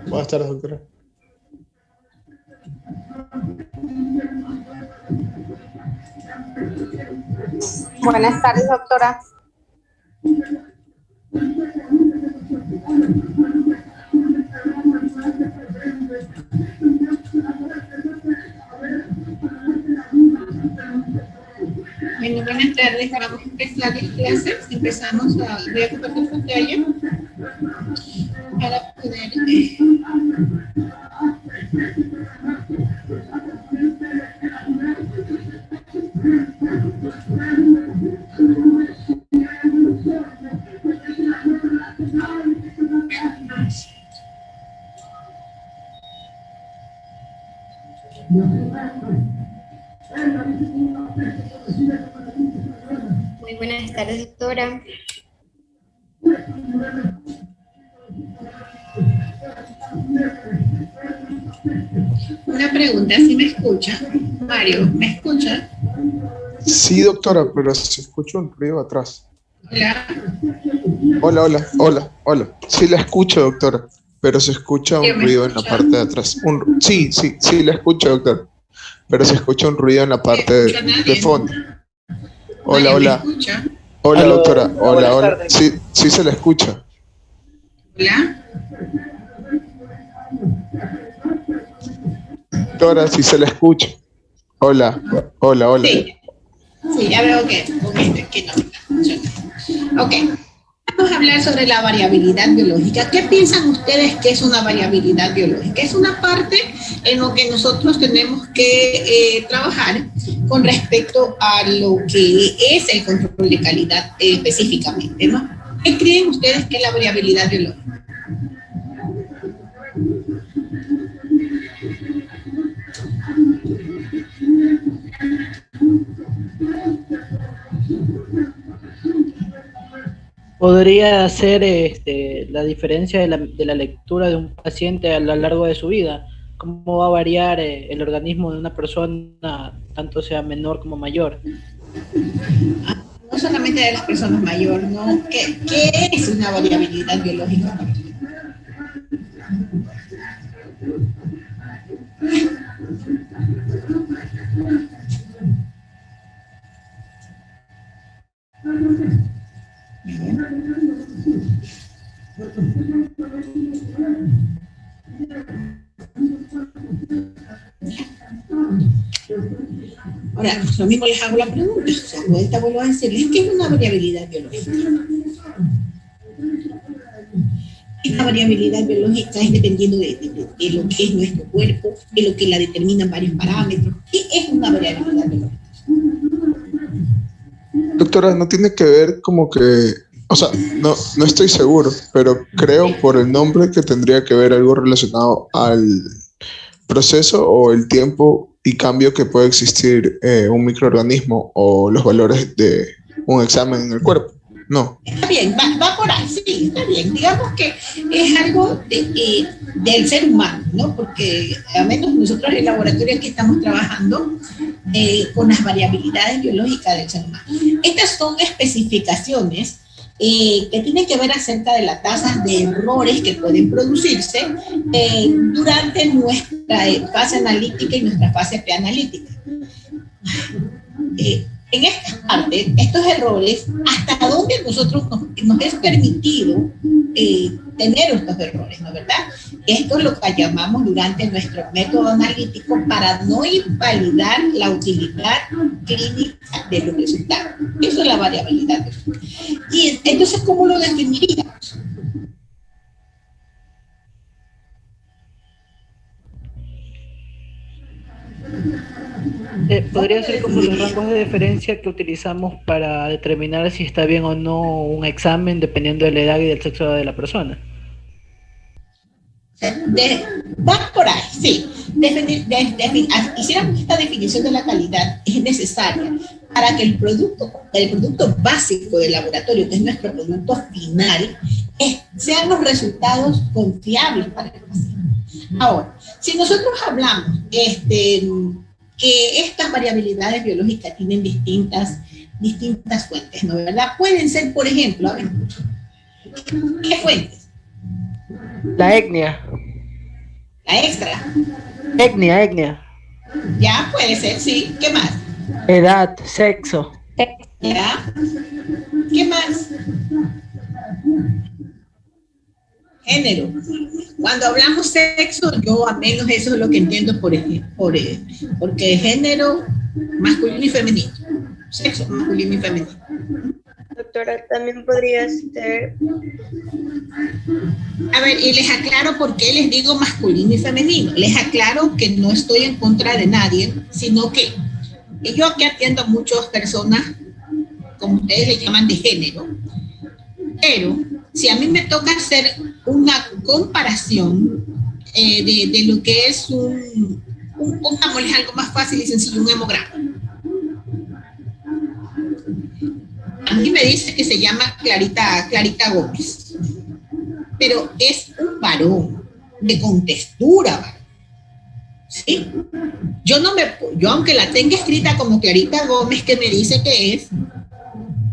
Buenas tardes, doctora. Buenas tardes, doctora. Bueno, buenas tardes. Vamos a empezar las clases. Empezamos voy a compartir pantalla para poder... Muy buenas tardes, doctora. Una pregunta, ¿sí me escucha? Mario, ¿me escucha? Sí, doctora, pero se escucha un ruido atrás. Hola. Hola. Sí la escucho, doctora, pero se escucha un ruido en la parte de atrás. Sí, la escucho, doctora, pero se escucha un ruido en la parte de fondo. Hola. ¿Me escucha? Hola, doctora. Buenas Hola. tardes. Sí se la escucha. Hola. Doctora, sí se la escucha. Hola. Sí, ya veo que no. Ok. Vamos a hablar sobre la variabilidad biológica. ¿Qué piensan ustedes que es una variabilidad biológica? Es una parte en lo que nosotros tenemos que trabajar con respecto a lo que es el control de calidad específicamente, ¿no? ¿Qué creen ustedes que es la variabilidad biológica? Podría ser la diferencia de la lectura de un paciente a lo largo de su vida. ¿Cómo va a variar el organismo de una persona, tanto sea menor como mayor? No solamente de las personas mayores, ¿no? ¿Qué es una variabilidad biológica? Ahora, lo mismo les hago la pregunta, ahorita vuelvo a decirles, ¿qué es una variabilidad biológica? Esta variabilidad biológica es dependiendo de lo que es nuestro cuerpo, de lo que la determinan varios parámetros. ¿Qué es una variabilidad biológica? Doctora, no tiene que ver como que, o sea, no estoy seguro, pero creo por el nombre que tendría que ver algo relacionado al proceso o el tiempo y cambio que puede existir un microorganismo o los valores de un examen en el cuerpo. No. Está bien, va por ahí, sí, está bien. Digamos que es algo del ser humano, ¿no? Porque al menos nosotros en el laboratorio aquí estamos trabajando con las variabilidades biológicas del ser humano. Estas son especificaciones que tienen que ver acerca de las tasas de errores que pueden producirse durante nuestra fase analítica y nuestra fase preanalítica. En esta parte, estos errores, hasta dónde nosotros nos es permitido tener estos errores, ¿no es verdad? Esto es lo que llamamos durante nuestro método analítico para no invalidar la utilidad clínica de los resultados. Eso es la variabilidad. Y entonces, ¿cómo lo definiríamos? Podría ser como los rangos de diferencia que utilizamos para determinar si está bien o no un examen dependiendo de la edad y del sexo de la persona. Va por ahí, sí. Hiciéramos esta definición de la calidad, es necesaria para que el producto básico del laboratorio, que es nuestro producto final, sean los resultados confiables para el paciente. Ahora, si nosotros hablamos que estas variabilidades biológicas tienen distintas fuentes, ¿no? ¿Verdad? Pueden ser, por ejemplo, a ver, ¿qué fuentes? La etnia. La extra. Etnia. Ya, puede ser, sí. ¿Qué más? Edad, sexo. ¿Ya? ¿Qué más? Género. Cuando hablamos sexo, yo al menos eso es lo que entiendo porque género masculino y femenino. Sexo masculino y femenino. Doctora, también podría ser... A ver, y les aclaro por qué les digo masculino y femenino. Les aclaro que no estoy en contra de nadie, sino que yo aquí atiendo a muchas personas, como ustedes le llaman, de género, pero si a mí me toca hacer una comparación de lo que es pongámosles algo más fácil y sencillo, un hemograma. A mí me dice que se llama Clarita Gómez, pero es un varón de contextura, varón. ¿Sí? Yo aunque la tenga escrita como Clarita Gómez, que me dice que es,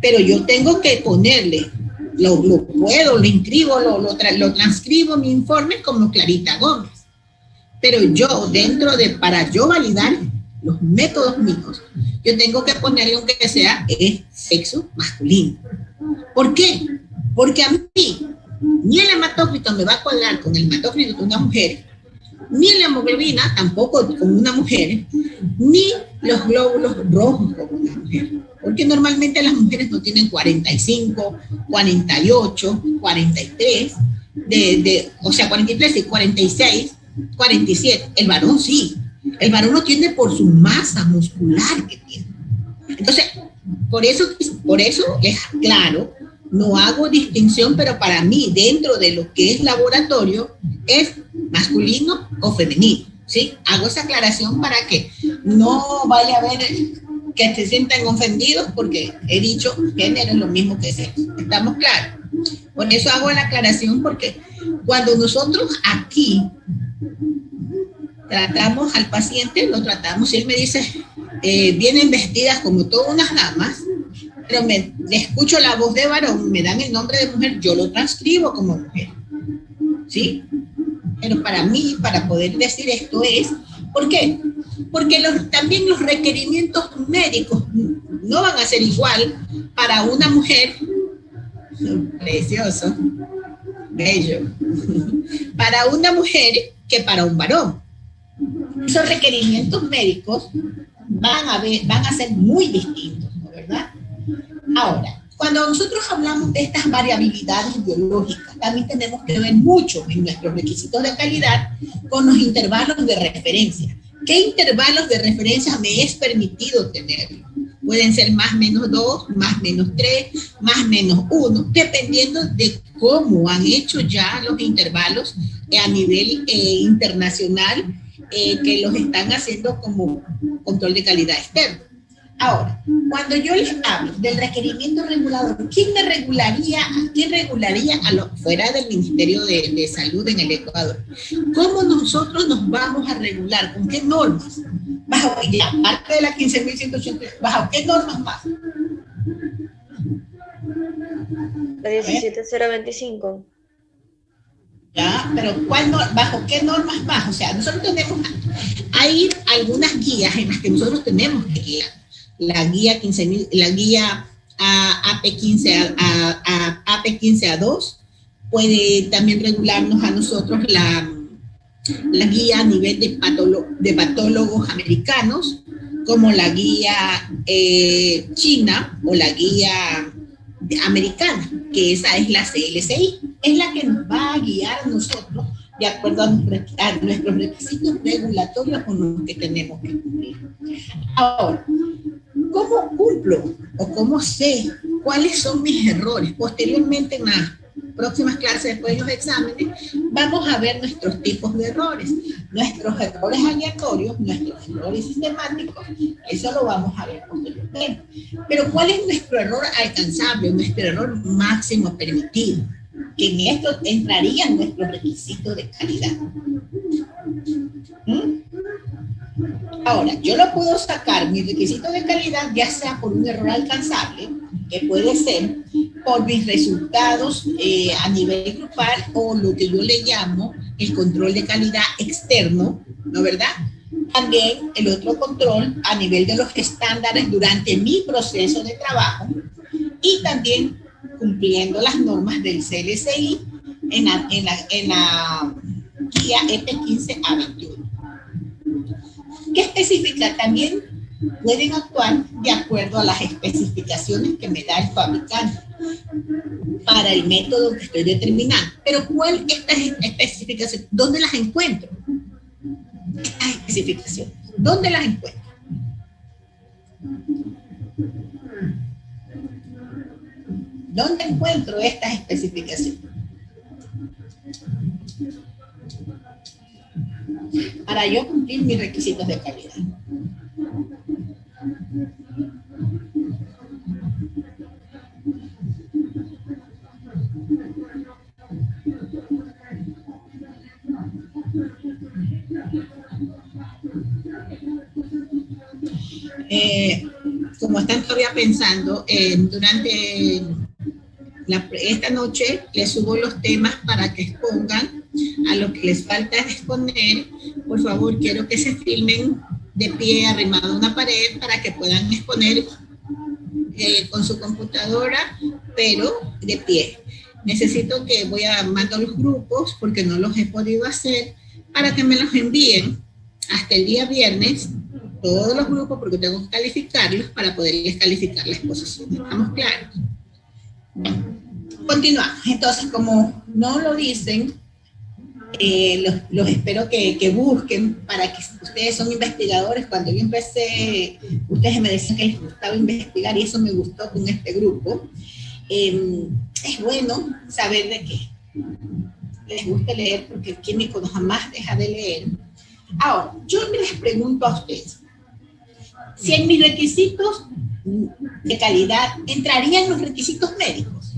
pero yo tengo que ponerle, lo inscribo, lo transcribo mi informe como Clarita Gómez. Pero yo, para yo validar los métodos míos, yo tengo que ponerle, aunque sea, sexo masculino. ¿Por qué? Porque a mí, ni el hematócrito me va a colar con el hematócrito de una mujer, ni la hemoglobina tampoco con una mujer, ni los glóbulos rojos con una mujer. Porque normalmente las mujeres no tienen 45, 48, 43, o sea, 43 y 46, 47. El varón sí. El varón lo tiene por su masa muscular que tiene. Entonces, por eso es claro, no hago distinción, pero para mí, dentro de lo que es laboratorio, es masculino o femenino, ¿sí? Hago esa aclaración para que no vaya a haber que se sientan ofendidos, porque he dicho género es lo mismo que sexo. ¿Estamos claros? Por eso hago la aclaración, porque cuando nosotros aquí tratamos al paciente, lo tratamos, y él me dice, vienen vestidas como todas unas damas, pero le escucho la voz de varón, me dan el nombre de mujer, yo lo transcribo como mujer, ¿sí? Pero para mí, para poder decir esto es, ¿por qué? Porque también los requerimientos médicos no van a ser igual para una mujer, precioso, bello, para una mujer que para un varón. Esos requerimientos médicos van a ser muy distintos, ¿no? ¿Verdad? Ahora, cuando nosotros hablamos de estas variabilidades biológicas, también tenemos que ver mucho en nuestros requisitos de calidad con los intervalos de referencia. ¿Qué intervalos de referencia me es permitido tener? Pueden ser más menos 2, más menos 3, más menos 1, dependiendo de cómo han hecho ya los intervalos a nivel internacional, que los están haciendo como control de calidad externo. Ahora, cuando yo les hablo del requerimiento regulador, ¿quién regularía fuera del Ministerio de Salud en el Ecuador? ¿Cómo nosotros nos vamos a regular? ¿Con qué normas? ¿Bajo la parte de la 15.180? ¿Bajo qué normas más? La 17.025. Ya, pero ¿bajo qué normas más? O sea, nosotros hay algunas guías en las que nosotros tenemos que guiar. La guía 15.000, la guía AP15 a AP15A2 puede también regularnos a nosotros la guía a nivel de patólogos americanos, como la guía china o la guía americana, que esa es la CLCI, es la que nos va a guiar a nosotros de acuerdo a nuestros requisitos regulatorios con los que tenemos que cumplir. Ahora, ¿cómo cumplo o cómo sé cuáles son mis errores? Posteriormente, en las próximas clases, después de los exámenes, vamos a ver nuestros tipos de errores, nuestros errores aleatorios, nuestros errores sistemáticos, eso lo vamos a ver posteriormente. Pero ¿cuál es nuestro error alcanzable, nuestro error máximo permitido? que en esto entrarían nuestros requisitos de calidad. Ahora, yo lo puedo sacar, mi requisito de calidad, ya sea por un error alcanzable, que puede ser por mis resultados a nivel grupal, o lo que yo le llamo el control de calidad externo, ¿no verdad? También el otro control a nivel de los estándares durante mi proceso de trabajo, y también cumpliendo las normas del CLCI en la guía EP15A21. ¿Qué especifica? También pueden actuar de acuerdo a las especificaciones que me da el fabricante para el método que estoy determinando. Pero ¿cuál estas especificaciones? ¿Dónde las encuentro? Estas especificaciones, ¿dónde las encuentro? ¿Dónde encuentro estas especificaciones? Para yo cumplir mis requisitos de calidad. Como están todavía pensando, durante esta noche les subo los temas para que expongan a lo que les falta exponer. Por favor, quiero que se filmen de pie arrimado a una pared para que puedan exponer con su computadora, pero de pie. Necesito que mando los grupos, porque no los he podido hacer, para que me los envíen hasta el día viernes, todos los grupos, porque tengo que calificarlos para poderles calificar la exposición. ¿Estamos claros? Continuamos. Entonces, como no lo dicen, los espero que busquen, para que ustedes son investigadores. Cuando yo empecé, ustedes me decían que les gustaba investigar, y eso me gustó con este grupo. Es bueno saber de qué les gusta leer, porque el químico no jamás deja de leer. Ahora, yo les pregunto a ustedes, si en mis requisitos de calidad entrarían los requisitos médicos,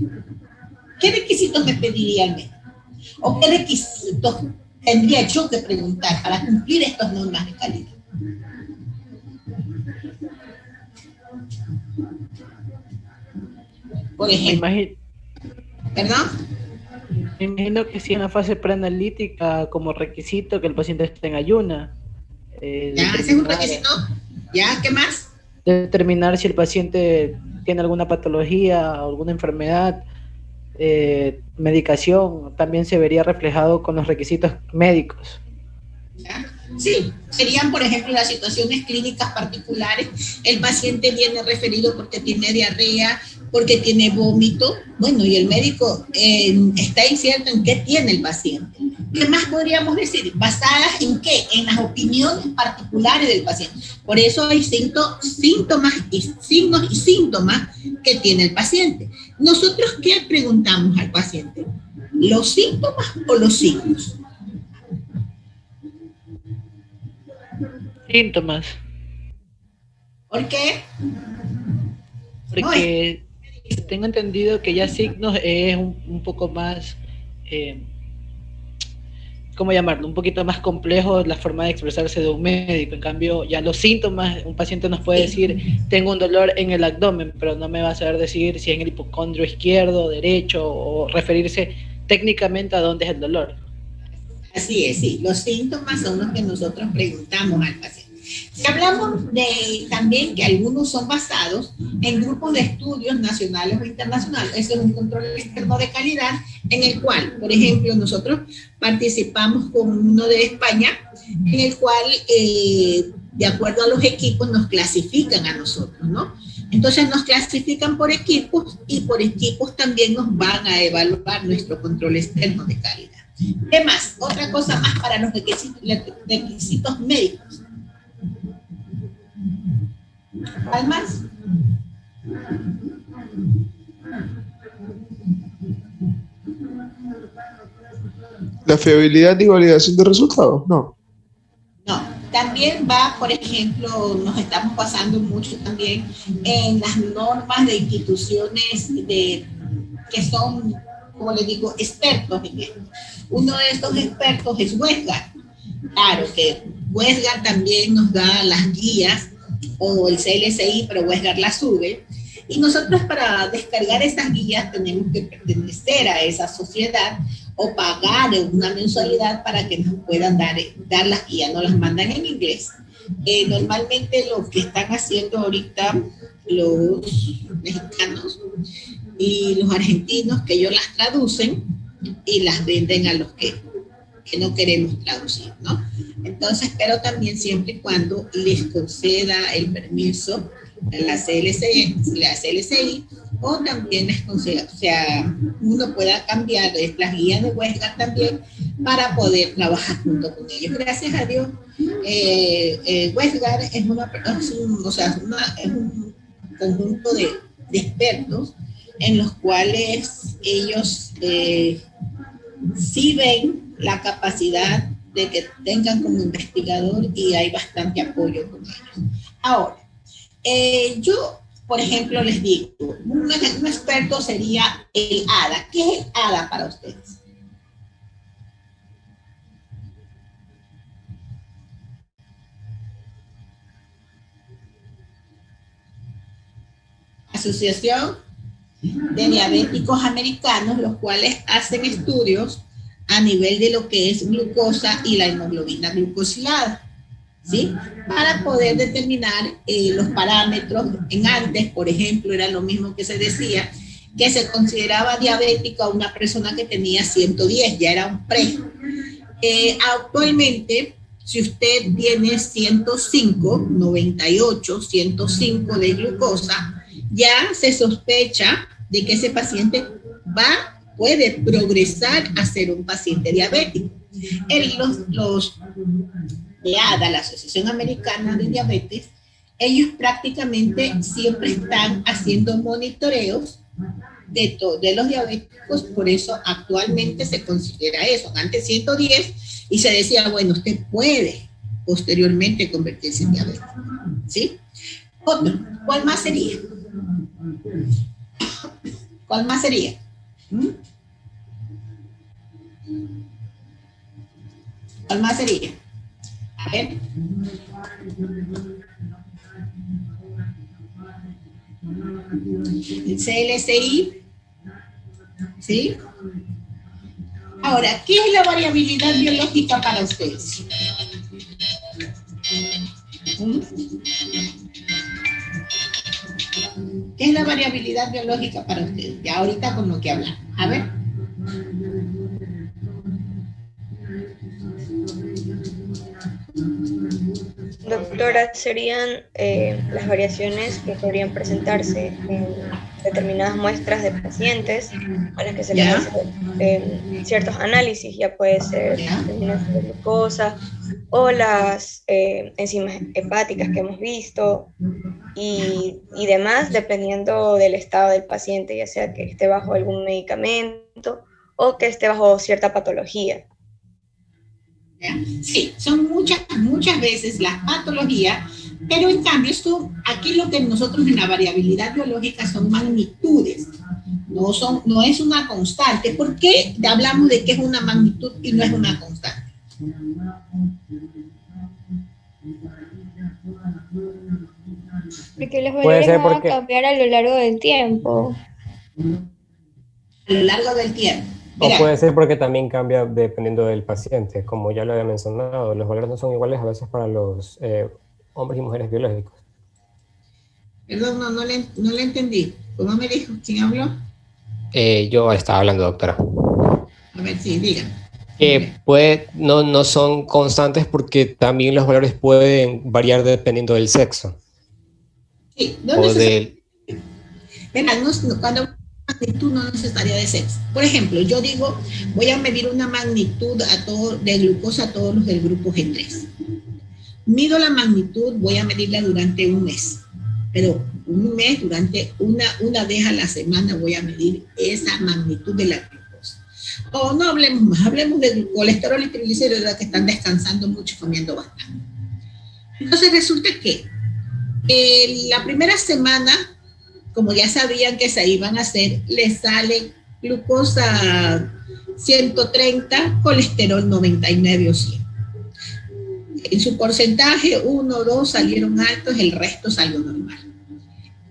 ¿qué requisitos me pediría el médico? ¿O qué requisitos tendría yo que preguntar para cumplir estas normas de calidad? Por ejemplo, ¿perdón? Me imagino que si en la fase preanalítica, como requisito que el paciente esté en ayuna. ¿Ya? ¿Ese es un requisito? ¿Ya? ¿Qué más? Determinar si el paciente tiene alguna patología o alguna enfermedad, medicación, también se vería reflejado con los requisitos médicos. ¿Ya? Sí, serían, por ejemplo, las situaciones clínicas particulares. El paciente viene referido porque tiene diarrea, porque tiene vómito. Bueno, y el médico está incierto en qué tiene el paciente. ¿Qué más podríamos decir? ¿Basadas en qué? En las opiniones particulares del paciente. Por eso hay síntomas y signos y síntomas que tiene el paciente. ¿Nosotros qué preguntamos al paciente? ¿Los síntomas o los signos? Síntomas. ¿Por qué? Porque tengo entendido que ya signos es un poco más, ¿cómo llamarlo? Un poquito más complejo la forma de expresarse de un médico. En cambio, ya los síntomas, un paciente nos puede decir, tengo un dolor en el abdomen, pero no me va a saber decir si es en el hipocondrio izquierdo, derecho, o referirse técnicamente a dónde es el dolor. Así es, sí. Los síntomas son los que nosotros preguntamos al paciente. Si hablamos de también que algunos son basados en grupos de estudios nacionales o internacionales, ese es un control externo de calidad, en el cual, por ejemplo, nosotros participamos con uno de España, en el cual, de acuerdo a los equipos, nos clasifican a nosotros, ¿no? Entonces nos clasifican por equipos, y por equipos también nos van a evaluar nuestro control externo de calidad. ¿Qué más? Otra cosa más para los requisitos médicos. ¿Cuál más? ¿La fiabilidad y validación de resultados? No. No, también va, por ejemplo, nos estamos basando mucho también en las normas de instituciones que son como les digo, expertos en esto. Uno de estos expertos es Westgard. Claro que Westgard también nos da las guías, o el CLSI, pero Westgard las sube. Y nosotros para descargar esas guías tenemos que pertenecer a esa sociedad o pagar una mensualidad para que nos puedan dar las guías. Nos las mandan en inglés. Normalmente lo que están haciendo ahorita los mexicanos y los argentinos, que ellos las traducen y las venden a los que no queremos traducir, ¿no? Entonces, pero también siempre y cuando les conceda el permiso a la CLSI, o también les conceda, o sea, uno pueda cambiar las guías de Westgard también para poder trabajar junto con ellos. Gracias a Dios, Westgard es un conjunto de expertos en los cuales ellos sí ven la capacidad de que tengan como investigador y hay bastante apoyo con ellos. Ahora, yo, por ejemplo, les digo, un experto sería el ADA. ¿Qué es el ADA para ustedes? Asociación de Diabéticos Americanos, los cuales hacen estudios a nivel de lo que es glucosa y la hemoglobina glucosilada, ¿sí? Para poder determinar los parámetros. En antes, por ejemplo, era lo mismo que se decía, que se consideraba diabética a una persona que tenía 110, ya era un pre. Actualmente, si usted tiene 105, 98, 105 de glucosa, ya se sospecha de que ese paciente puede progresar a ser un paciente diabético. Los de ADA, la Asociación Americana de Diabetes, ellos prácticamente siempre están haciendo monitoreos de los diabéticos, por eso actualmente se considera eso. Antes 110 y se decía, bueno, usted puede posteriormente convertirse en diabético, ¿sí? Otro, ¿cuál más sería? ¿Cuál más sería? ¿Cuál más sería? A ver. El CLSI, ¿sí? Ahora, ¿qué es la variabilidad biológica para ustedes? ¿Qué es la variabilidad biológica para ustedes? Ya ahorita con lo que hablan. A ver. Doctora, serían las variaciones que podrían presentarse en determinadas muestras de pacientes a las que se les hace ciertos análisis, ya puede ser determinación de glucosa o las enzimas hepáticas que hemos visto y demás, dependiendo del estado del paciente, ya sea que esté bajo algún medicamento o que esté bajo cierta patología. Sí, son muchas veces las patologías, pero en cambio aquí lo que nosotros en la variabilidad biológica son magnitudes, no es una constante. ¿Por qué hablamos de que es una magnitud y no es una constante? Porque los valores van a cambiar a lo largo del tiempo. A lo largo del tiempo. O puede ser porque también cambia dependiendo del paciente, como ya lo había mencionado. Los valores no son iguales a veces para los hombres y mujeres biológicos. Perdón, no le entendí. ¿Cómo me dijo? ¿Quién habló? Yo estaba hablando, doctora. A ver, sí, diga. No son constantes porque también los valores pueden variar dependiendo del sexo. Sí, cuando magnitud no necesitaria de sexo. Por ejemplo, yo digo, voy a medir una magnitud de glucosa a todos los del grupo G3. Mido la magnitud, voy a medirla durante un mes. Pero un mes, durante una vez a la semana voy a medir esa magnitud de la glucosa. O no hablemos más, hablemos de colesterol y triglicéridos que están descansando mucho, comiendo bastante. Entonces resulta que la primera semana, como ya sabían que se iban a hacer, les salen glucosa 130, colesterol 99 o 100. En su porcentaje, 1 o 2 salieron altos, el resto salió normal.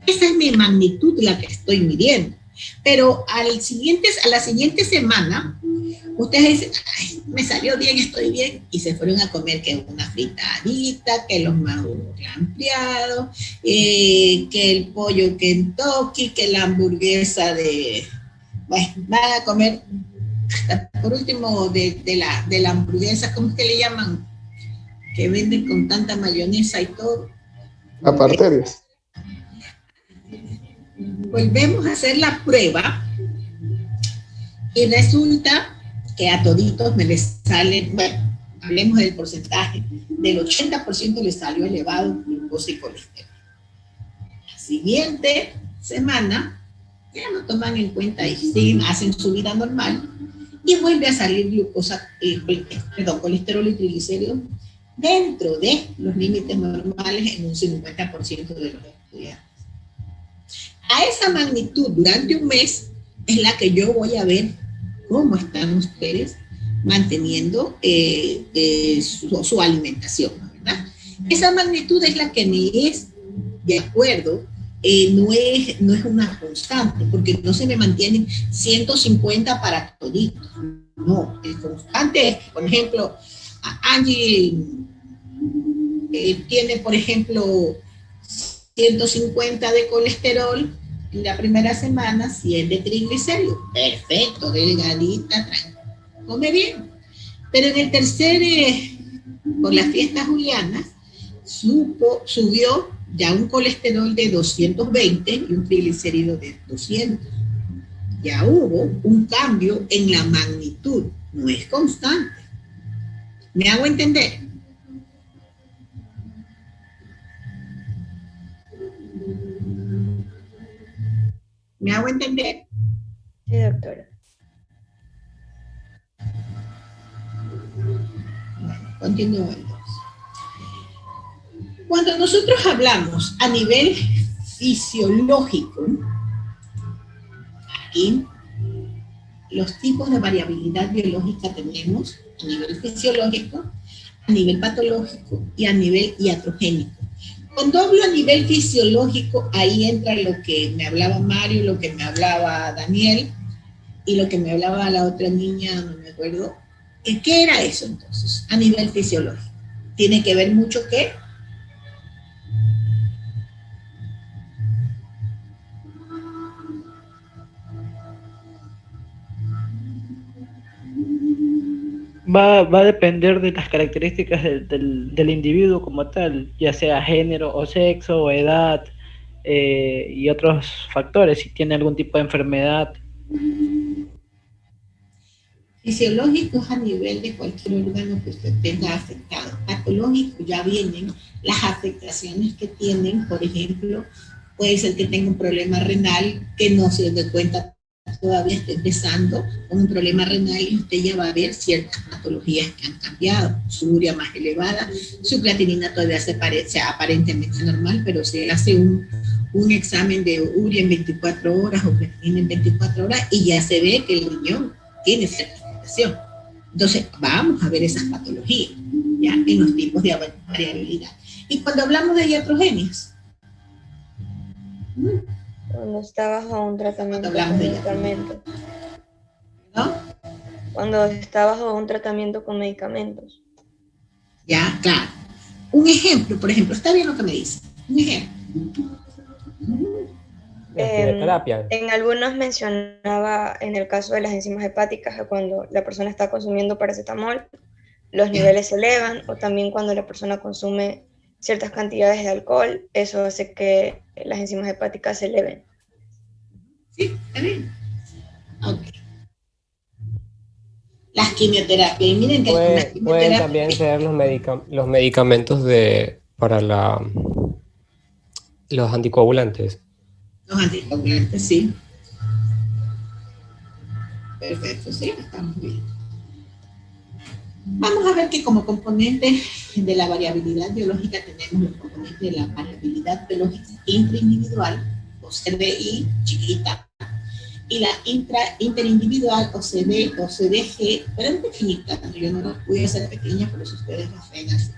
Esa es mi magnitud, la que estoy midiendo. Pero a la siguiente semana, ustedes dicen, ay, me salió bien, estoy bien, y se fueron a comer que una fritadita, que los maduros ampliados, que el pollo Kentucky, que la hamburguesa de... Bueno, van a comer, por último, de la hamburguesa, ¿cómo es que le llaman? Que venden con tanta mayonesa y todo. Aparterios. Volvemos a hacer la prueba y resulta que a toditos me les salen, bueno, hablemos del porcentaje, del 80% les salió elevado glucosa y colesterol. La siguiente semana ya no toman en cuenta y siguen, hacen su vida normal y vuelve a salir glucosa, colesterol y triglicéridos dentro de los límites normales en un 50% de los estudiantes. A esa magnitud durante un mes es la que yo voy a ver cómo están ustedes manteniendo su alimentación, ¿verdad? Esa magnitud es la que me es de acuerdo, no es una constante, porque no se me mantienen 150 para toditos. No, el constante es, por ejemplo, Angie tiene, por ejemplo, 150 de colesterol en la primera semana, 100 de triglicéridos. Perfecto, delgadita, tranquila, come bien. Pero en el tercer, por las fiestas julianas, subió ya un colesterol de 220 y un triglicérido de 200. Ya hubo un cambio en la magnitud, no es constante. ¿Me hago entender? ¿Me hago entender? Sí, doctora. Bueno, continuemos. Cuando nosotros hablamos a nivel fisiológico, aquí los tipos de variabilidad biológica tenemos a nivel fisiológico, a nivel patológico y a nivel iatrogénico. Cuando hablo a nivel fisiológico, ahí entra lo que me hablaba Mario, lo que me hablaba Daniel y lo que me hablaba la otra niña, no me acuerdo. ¿Qué era eso entonces? A nivel fisiológico. Tiene que ver mucho ¿qué? Va a depender de las características del individuo como tal, ya sea género o sexo o edad y otros factores, si tiene algún tipo de enfermedad. Fisiológico es a nivel de cualquier órgano que usted tenga afectado. Patológico ya vienen las afectaciones que tienen, por ejemplo, puede ser que tenga un problema renal que no se dé cuenta, todavía está empezando con un problema renal y usted ya va a ver ciertas patologías que han cambiado, su urea más elevada, su creatinina todavía se parece aparentemente normal, pero se hace un examen de urea en 24 horas o creatinina en 24 horas y ya se ve que el riñón tiene cierta afectación. Entonces vamos a ver esas patologías ya en los tipos de variabilidad. Y cuando hablamos de iatrogenias, Cuando está bajo un tratamiento Cuando hablamos con de medicamentos. ¿no? Cuando está bajo un tratamiento con medicamentos. Ya, claro. Un ejemplo, por ejemplo, está bien lo que me dice. Un ejemplo. Terapia. En algunos mencionaba en el caso de las enzimas hepáticas que cuando la persona está consumiendo paracetamol, los niveles se elevan, o también cuando la persona consume ciertas cantidades de alcohol, eso hace que las enzimas hepáticas se eleven. Sí, está bien. Ok. Las quimioterapias, y miren que las Pueden quimioterapias también ser los medicamentos para los anticoagulantes. los anticoagulantes, sí. Perfecto, sí, estamos bien. Vamos a ver que como componente de la variabilidad biológica tenemos los componentes de la variabilidad biológica intraindividual, o CDI chiquita, y la interindividual o CDG, pero en pequeñita, yo no lo voy a hacer pequeña, pero si ustedes las ven así.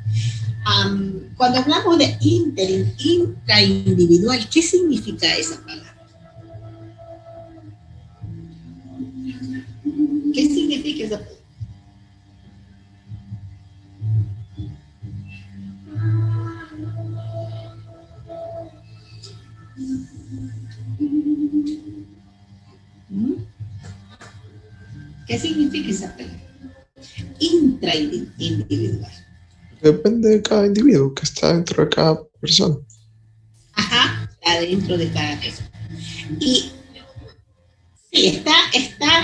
Cuando hablamos de intraindividual, ¿qué significa esa palabra? ¿Qué significa esa palabra? ¿Qué significa esa palabra? Intraindividual. Depende de cada individuo que está dentro de cada persona. Ajá, está dentro de cada persona. Y sí,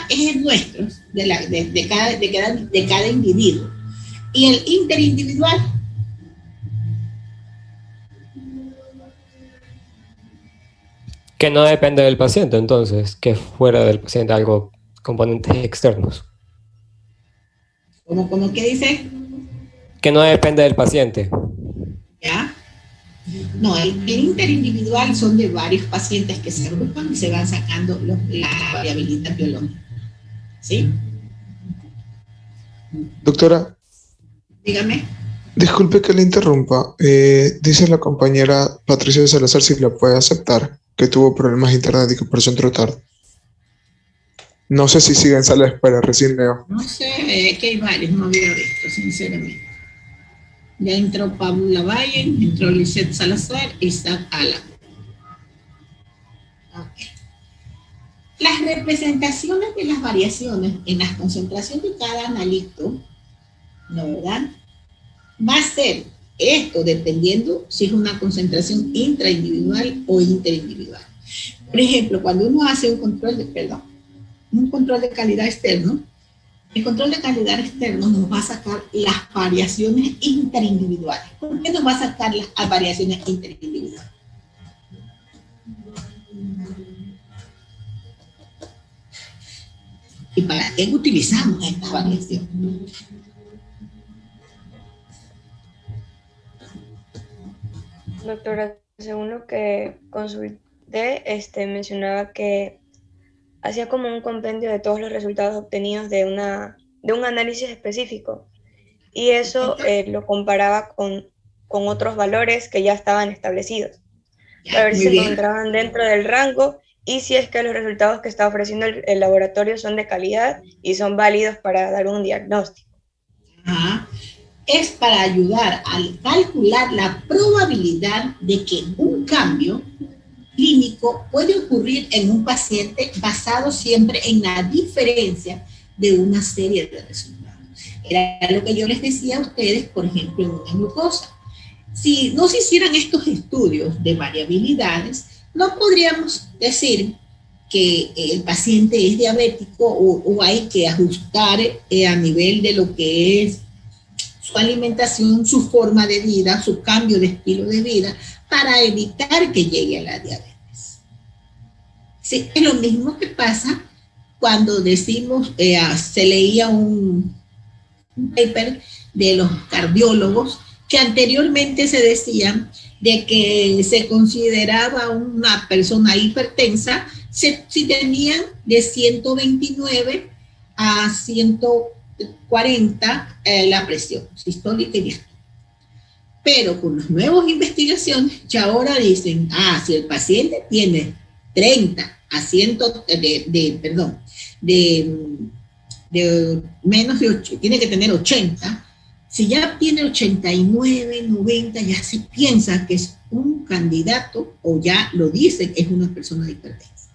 es nuestro, de cada individuo. Y el interindividual, Que no depende del paciente, entonces, que fuera del paciente algo, componentes externos. ¿cómo que dice? Que no depende del paciente. ¿Ya? No, el interindividual son de varios pacientes que se agrupan y se van sacando la variabilidad biológica. ¿Sí? Doctora, Dígame. disculpe que le interrumpa. Dice la compañera Patricia Salazar si la puede aceptar, que tuvo problemas de internet y que por eso entró tarde. No sé si sigue en sala de espera, recién leo. No sé, que hay varios, no había visto, sinceramente. Ya entró Pablo Lavalle, entró Lisette Salazar y Isaac Ala. Okay. Las representaciones de las variaciones en la concentración de cada analito, ¿no, verdad? Va a ser esto dependiendo si es una concentración intraindividual o interindividual. Por ejemplo, cuando uno hace un control de calidad externo, el control de calidad externo nos va a sacar las variaciones interindividuales. ¿Por qué nos va a sacar las variaciones interindividuales? ¿Y para qué utilizamos esta variación? Doctora, según lo que consulté, mencionaba que hacía como un compendio de todos los resultados obtenidos de un análisis específico, y eso lo comparaba con otros valores que ya estaban establecidos, para ver si se encontraban dentro del rango y si es que los resultados que está ofreciendo el laboratorio son de calidad y son válidos para dar un diagnóstico. Ajá. Es para ayudar a calcular la probabilidad de que un cambio clínico puede ocurrir en un paciente basado siempre en la diferencia de una serie de resultados. Era lo que yo les decía a ustedes, por ejemplo, en una glucosa. Si no se hicieran estos estudios de variabilidades, no podríamos decir que el paciente es diabético o hay que ajustar a nivel de lo que es su alimentación, su forma de vida, su cambio de estilo de vida, para evitar que llegue a la diabetes. Sí, es lo mismo que pasa cuando decimos, se leía un paper de los cardiólogos que anteriormente se decía de que se consideraba una persona hipertensa si tenían de 129 a 140 la presión sistólica y diastólica. Pero con las nuevas investigaciones ya ahora dicen, si el paciente tiene 30 a 100 de menos de 8, tiene que tener 80, si ya tiene 89, 90, ya se piensa que es un candidato, o ya lo dicen, es una persona hipertensa.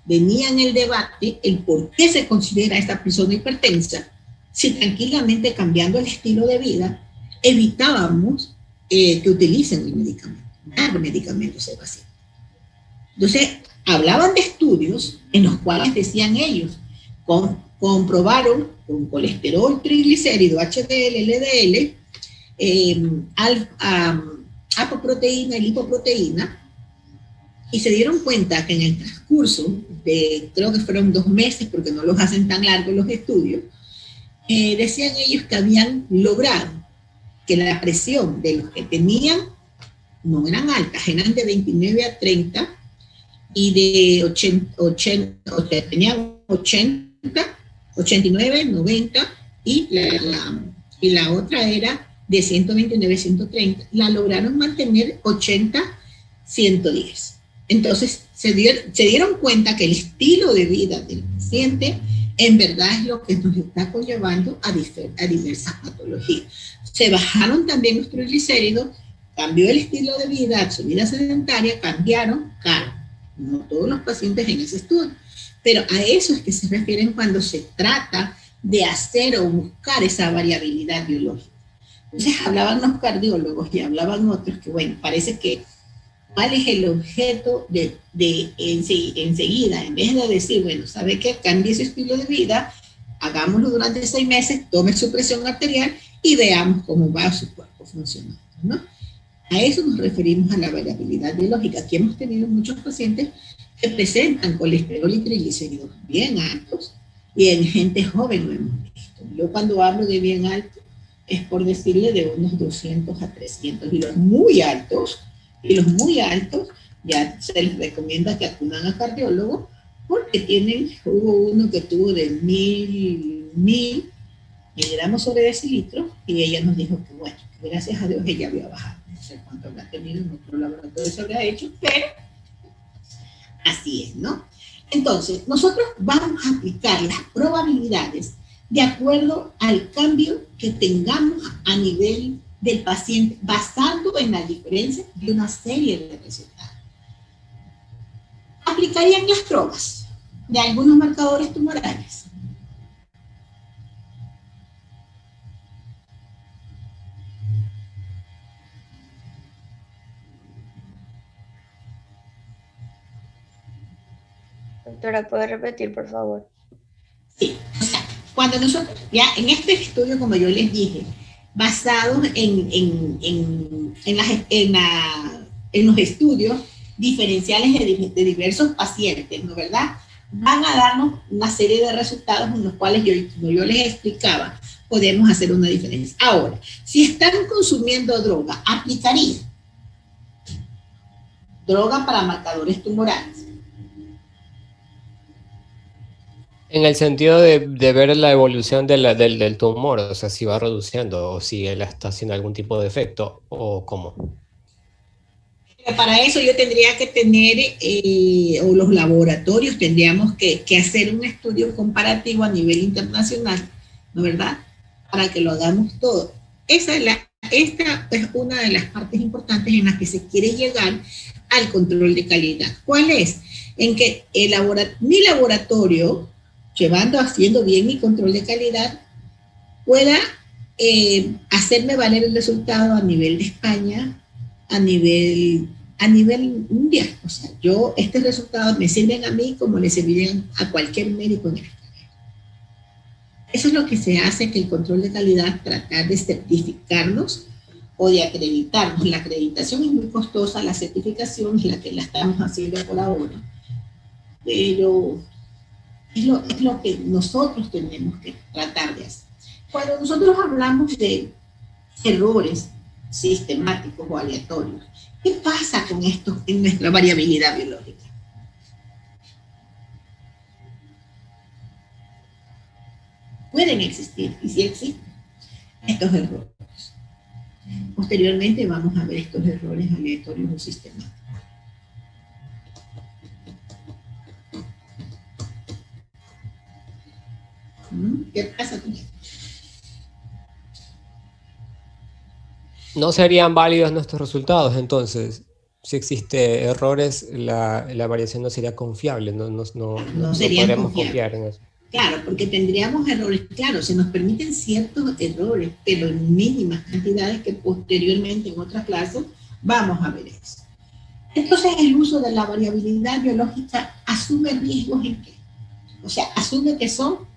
Venía en el debate el por qué se considera a esta persona hipertensa, si tranquilamente cambiando el estilo de vida, evitábamos que utilicen el medicamento, dar medicamentos al paciente. Entonces, hablaban de estudios en los cuales decían ellos, comprobaron con colesterol, triglicérido, HDL, LDL, apoproteína y lipoproteína, y se dieron cuenta que en el transcurso de, creo que fueron 2 meses, porque no los hacen tan largos los estudios, decían ellos que habían logrado que la presión de los que tenían no eran altas, eran de 29 a 30, y de 80, tenían 80, 89, 90 y la otra era de 129, 130. La lograron mantener 80, 110. Entonces se dieron cuenta que el estilo de vida del paciente en verdad es lo que nos está conllevando a diversas patologías. Se bajaron también los triglicéridos, cambió el estilo de vida, su vida sedentaria, cambiaron, claro, no todos los pacientes en ese estudio, pero a eso es que se refieren cuando se trata de hacer o buscar esa variabilidad biológica. Entonces hablaban los cardiólogos y hablaban otros que, bueno, parece que ¿cuál es el objeto de enseguida? En vez de decir, bueno, ¿sabe qué? Cambie su estilo de vida, hagámoslo durante 6 meses, tome su presión arterial y veamos cómo va su cuerpo funcionando, ¿no? A eso nos referimos a la variabilidad biológica. Aquí hemos tenido muchos pacientes que presentan colesterol y triglicéridos bien altos y en gente joven lo hemos visto. Yo cuando hablo de bien alto es por decirle de unos 200 a 300 y los muy altos ya se les recomienda que acudan a cardiólogo porque hubo uno que tuvo de 1000 miligramos sobre decilitro y ella nos dijo que bueno, gracias a Dios ella había bajado. No sé cuánto habrá tenido en otro laboratorio se habrá hecho, pero así es, ¿no? Entonces, nosotros vamos a aplicar las probabilidades de acuerdo al cambio que tengamos a nivel del paciente, basado en la diferencia de una serie de resultados. Aplicarían las pruebas de algunos marcadores tumorales. Doctora, ¿puede repetir, por favor? Sí, o sea, cuando nosotros, ya en este estudio, como yo les dije, basados en los estudios diferenciales de diversos pacientes, ¿no verdad? Van a darnos una serie de resultados en los cuales como yo les explicaba, podemos hacer una diferencia. Ahora, si están consumiendo droga, aplicaría droga para marcadores tumorales. En el sentido de ver la evolución del tumor, o sea, si va reduciendo o si él está haciendo algún tipo de efecto o cómo. Para eso yo tendría que tener, o los laboratorios tendríamos que hacer un estudio comparativo a nivel internacional, ¿no verdad? Para que lo hagamos todo. Esta es una de las partes importantes en las que se quiere llegar al control de calidad. ¿Cuál es? En que mi laboratorio, haciendo bien mi control de calidad, pueda hacerme valer el resultado a nivel de España, a nivel mundial. O sea, este resultado me sirven a mí como le servirían a cualquier médico en el extranjero. Eso es lo que se hace, que el control de calidad, tratar de certificarnos o de acreditarnos. La acreditación es muy costosa, la certificación es la que la estamos haciendo por ahora. Pero es lo que nosotros tenemos que tratar de hacer. Cuando nosotros hablamos de errores sistemáticos o aleatorios, ¿qué pasa con esto en nuestra variabilidad biológica? Pueden existir, y sí existen, estos errores. Posteriormente vamos a ver estos errores aleatorios o sistemáticos. ¿Qué pasa con esto? ¿No serían válidos nuestros resultados entonces? Si existe errores, la variación no sería confiable, no podríamos confiar en eso. Claro, porque tendríamos errores, claro, se nos permiten ciertos errores, pero en mínimas cantidades que posteriormente en otras clases vamos a ver eso. Entonces el uso de la variabilidad biológica asume riesgos en qué? O sea, asume que son,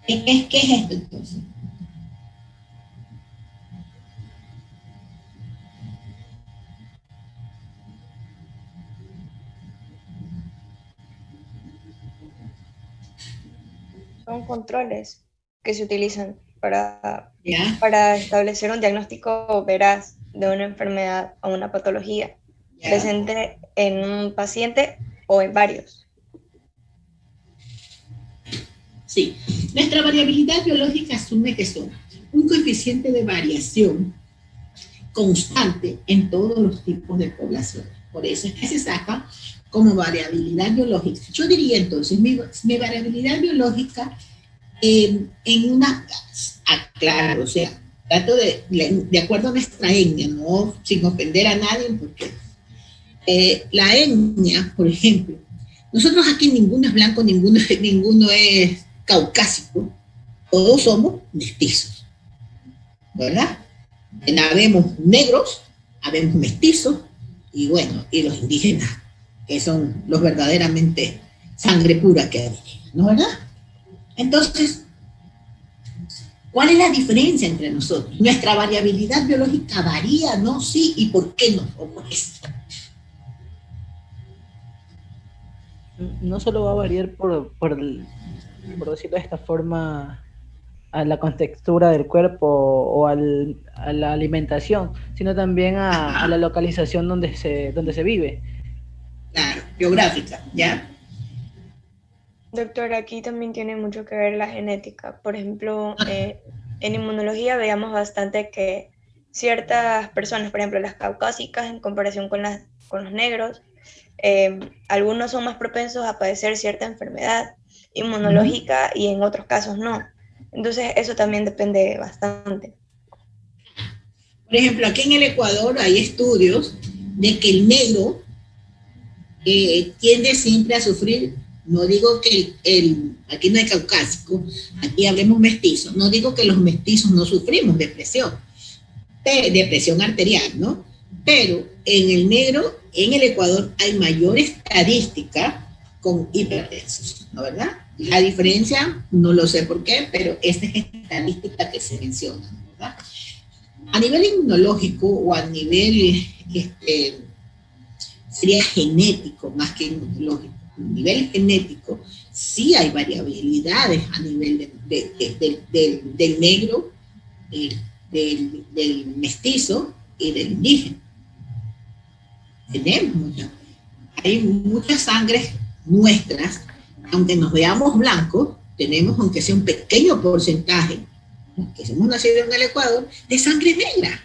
¿qué es esto entonces? Son controles que se utilizan para establecer un diagnóstico veraz de una enfermedad o una patología. presente en un paciente o en varios. Sí, nuestra variabilidad biológica asume que son un coeficiente de variación constante en todos los tipos de población. Por eso es que se saca como variabilidad biológica. Yo diría entonces, mi variabilidad biológica en una, claro, o sea, trato de acuerdo a nuestra etnia, no sin ofender a nadie, porque la etnia, por ejemplo, nosotros aquí ninguno es blanco, ninguno es caucásico, todos somos mestizos, ¿verdad? Habemos negros, habemos mestizos, y bueno, y los indígenas, que son los verdaderamente sangre pura que hay, ¿no, verdad? Entonces, ¿cuál es la diferencia entre nosotros? Nuestra variabilidad biológica varía, ¿no? Sí, ¿y por qué no? ¿O por qué sí? No solo va a variar por decirlo de esta forma, a la contextura del cuerpo o a la alimentación, sino también a la localización donde se vive. Claro, geográfica, ¿ya? Doctor, aquí también tiene mucho que ver la genética. Por ejemplo, en inmunología veíamos bastante que ciertas personas, por ejemplo las caucásicas en comparación con los negros, algunos son más propensos a padecer cierta enfermedad inmunológica y en otros casos no. Entonces eso también depende bastante. Por ejemplo, aquí en el Ecuador hay estudios de que el negro tiende siempre a sufrir, no digo que aquí no hay caucásico, aquí hablemos mestizos, no digo que los mestizos no sufrimos depresión arterial, ¿no? Pero en el negro, en el Ecuador, hay mayor estadística con hipertensos, ¿no, verdad? La diferencia, no lo sé por qué, pero esta es estadística que se menciona, ¿verdad? A nivel inmunológico o a nivel, sería genético más que inmunológico, a nivel genético, sí hay variabilidades a nivel del negro, del mestizo y del indígena. Hay muchas sangres nuestras, aunque nos veamos blancos, tenemos, aunque sea un pequeño porcentaje, que somos nacidos en el Ecuador, de sangre negra.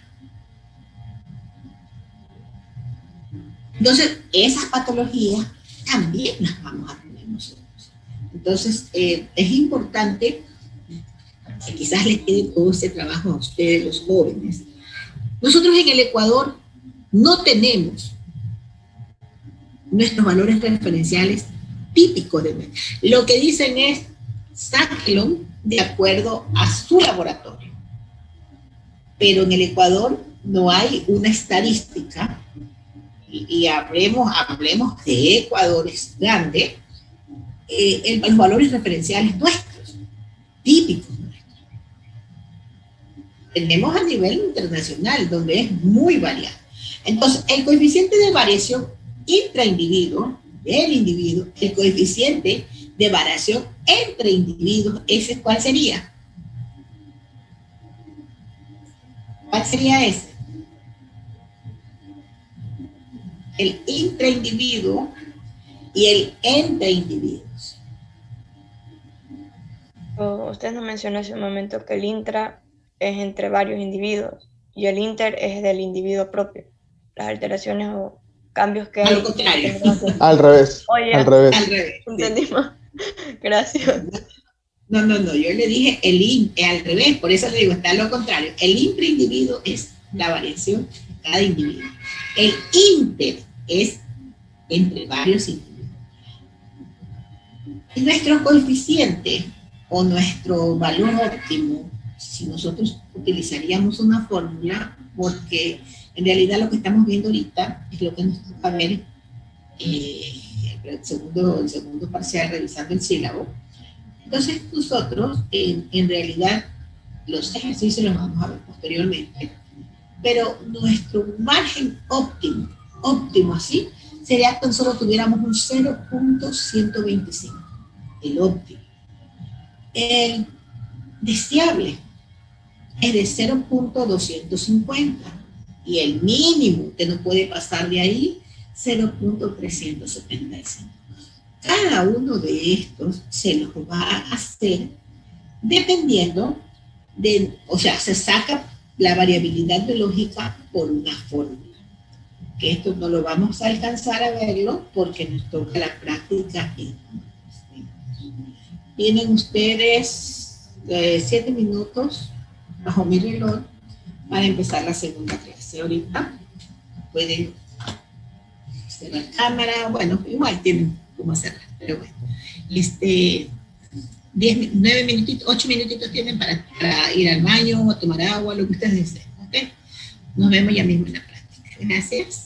Entonces, esas patologías también las vamos a tener nosotros. Entonces, es importante que quizás les quede todo este trabajo a ustedes, los jóvenes. Nosotros en el Ecuador no tenemos nuestros valores referenciales típicos de lo que dicen es sáquenlo de acuerdo a su laboratorio, pero en el Ecuador no hay una estadística y hablemos de Ecuador es grande, los valores referenciales nuestros, típicos nuestros. Tenemos a nivel internacional donde es muy variado. Entonces, el coeficiente de variación intraindividuo del individuo, el coeficiente de variación entre individuos, ¿ese cuál sería? ¿Cuál sería ese? El intraindividuo y el entre individuos. Usted nos mencionó hace un momento que el intra es entre varios individuos y el inter es del individuo propio. Las alteraciones o cambios que hay. Al contrario. Al revés. Oye, al revés. Entendimos. Sí. Gracias. No, yo le dije al revés, por eso le digo, está lo contrario. El intraindividuo es la variación de cada individuo. El inter es entre varios individuos. Y nuestro coeficiente o nuestro valor óptimo, si nosotros utilizaríamos una fórmula, porque en realidad lo que estamos viendo ahorita es lo que nos toca ver el segundo parcial revisando el sílabo. Entonces nosotros en realidad los ejercicios los vamos a ver posteriormente, pero nuestro margen óptimo así, sería que tan solo tuviéramos un 0.125, el óptimo. El deseable es de 0.250 y el mínimo que no puede pasar de ahí 0.375. Cada uno de estos se los va a hacer dependiendo o sea, se saca la variabilidad biológica por una fórmula. Que esto no lo vamos a alcanzar a verlo porque nos toca la práctica. Tienen ustedes 7 minutos bajo mi reloj para empezar la segunda clase. Ahorita pueden cerrar cámara, bueno, igual tienen cómo hacerla, pero bueno. 9 minutitos, 8 minutitos tienen para ir al baño, a tomar agua, lo que ustedes deseen, ¿ok? Nos vemos ya mismo en la práctica. Gracias.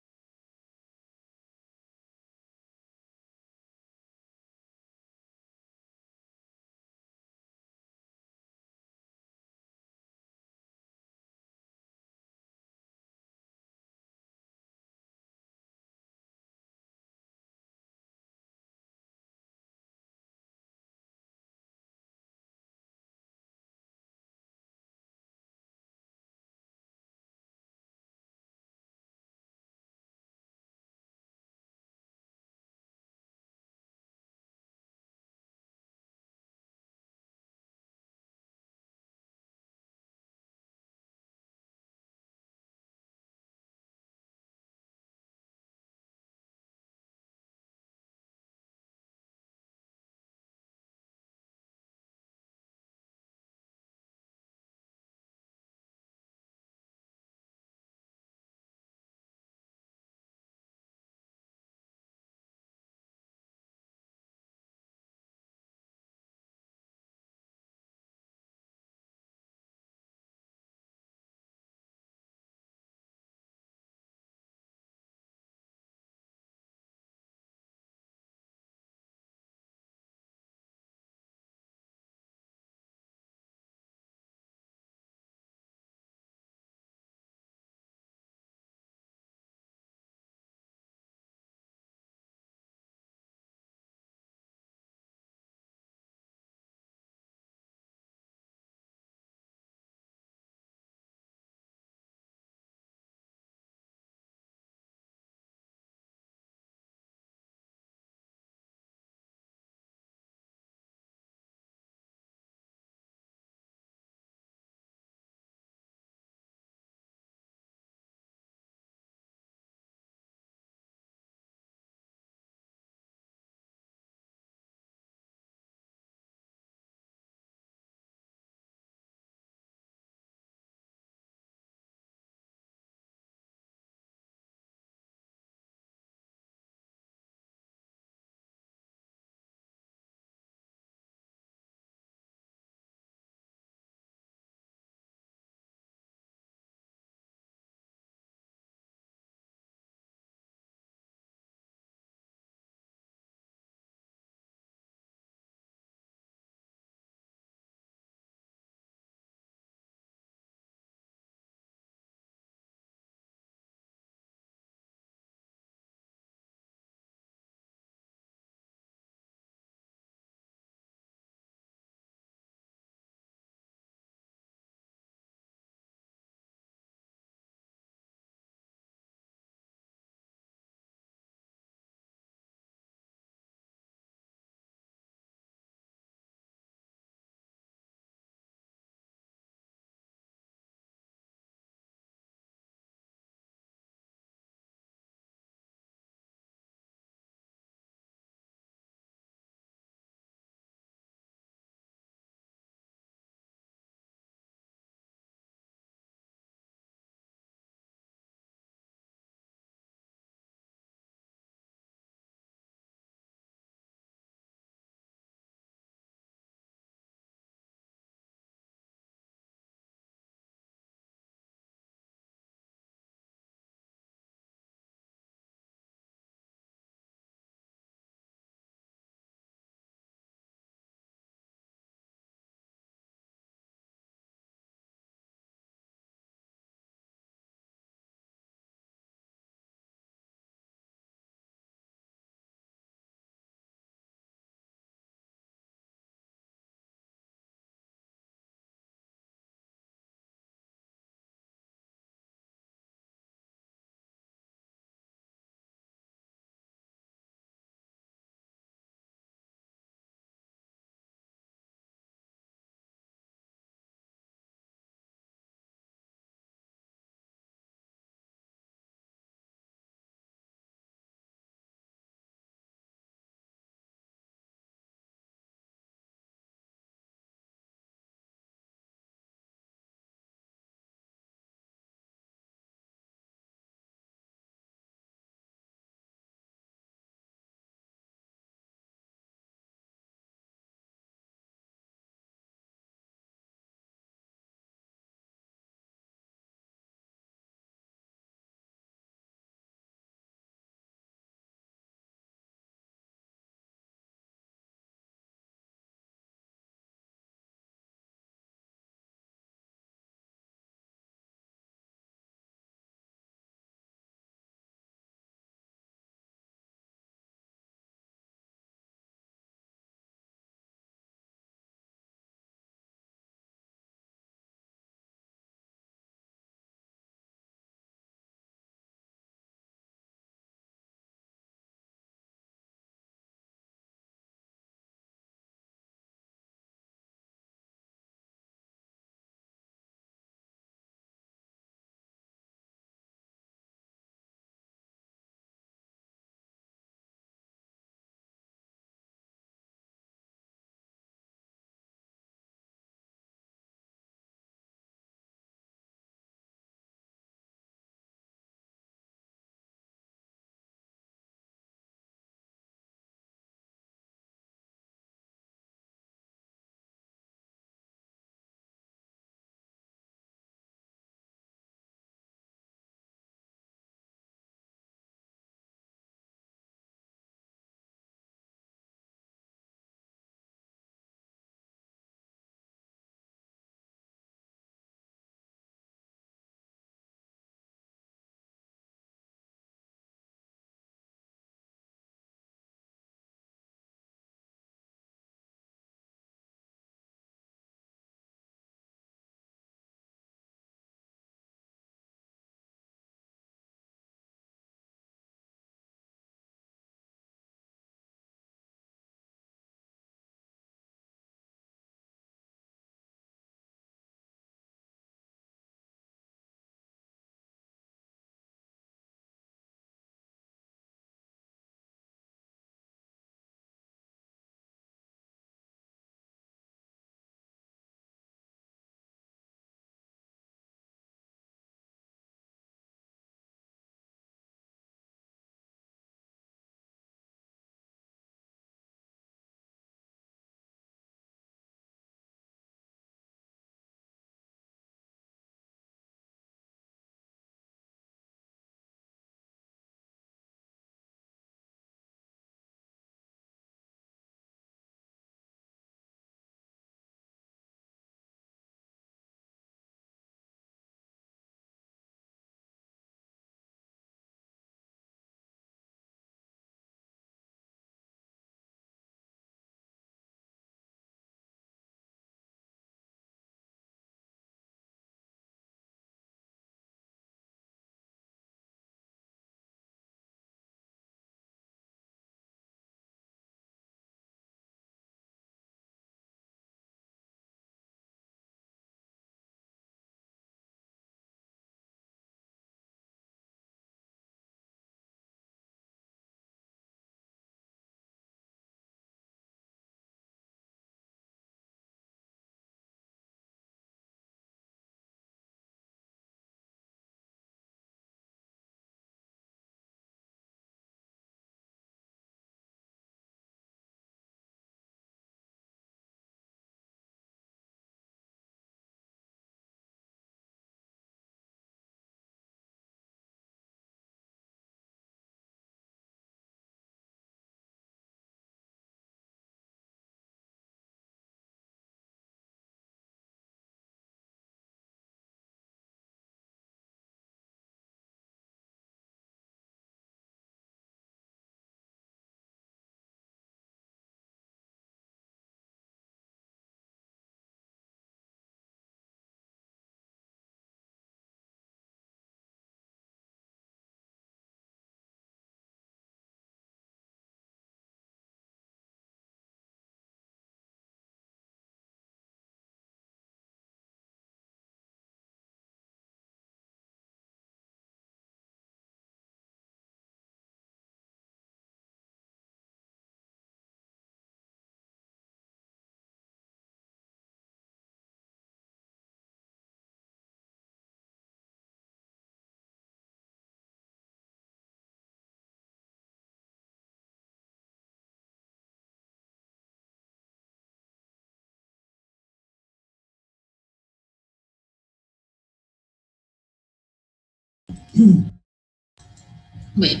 Bueno,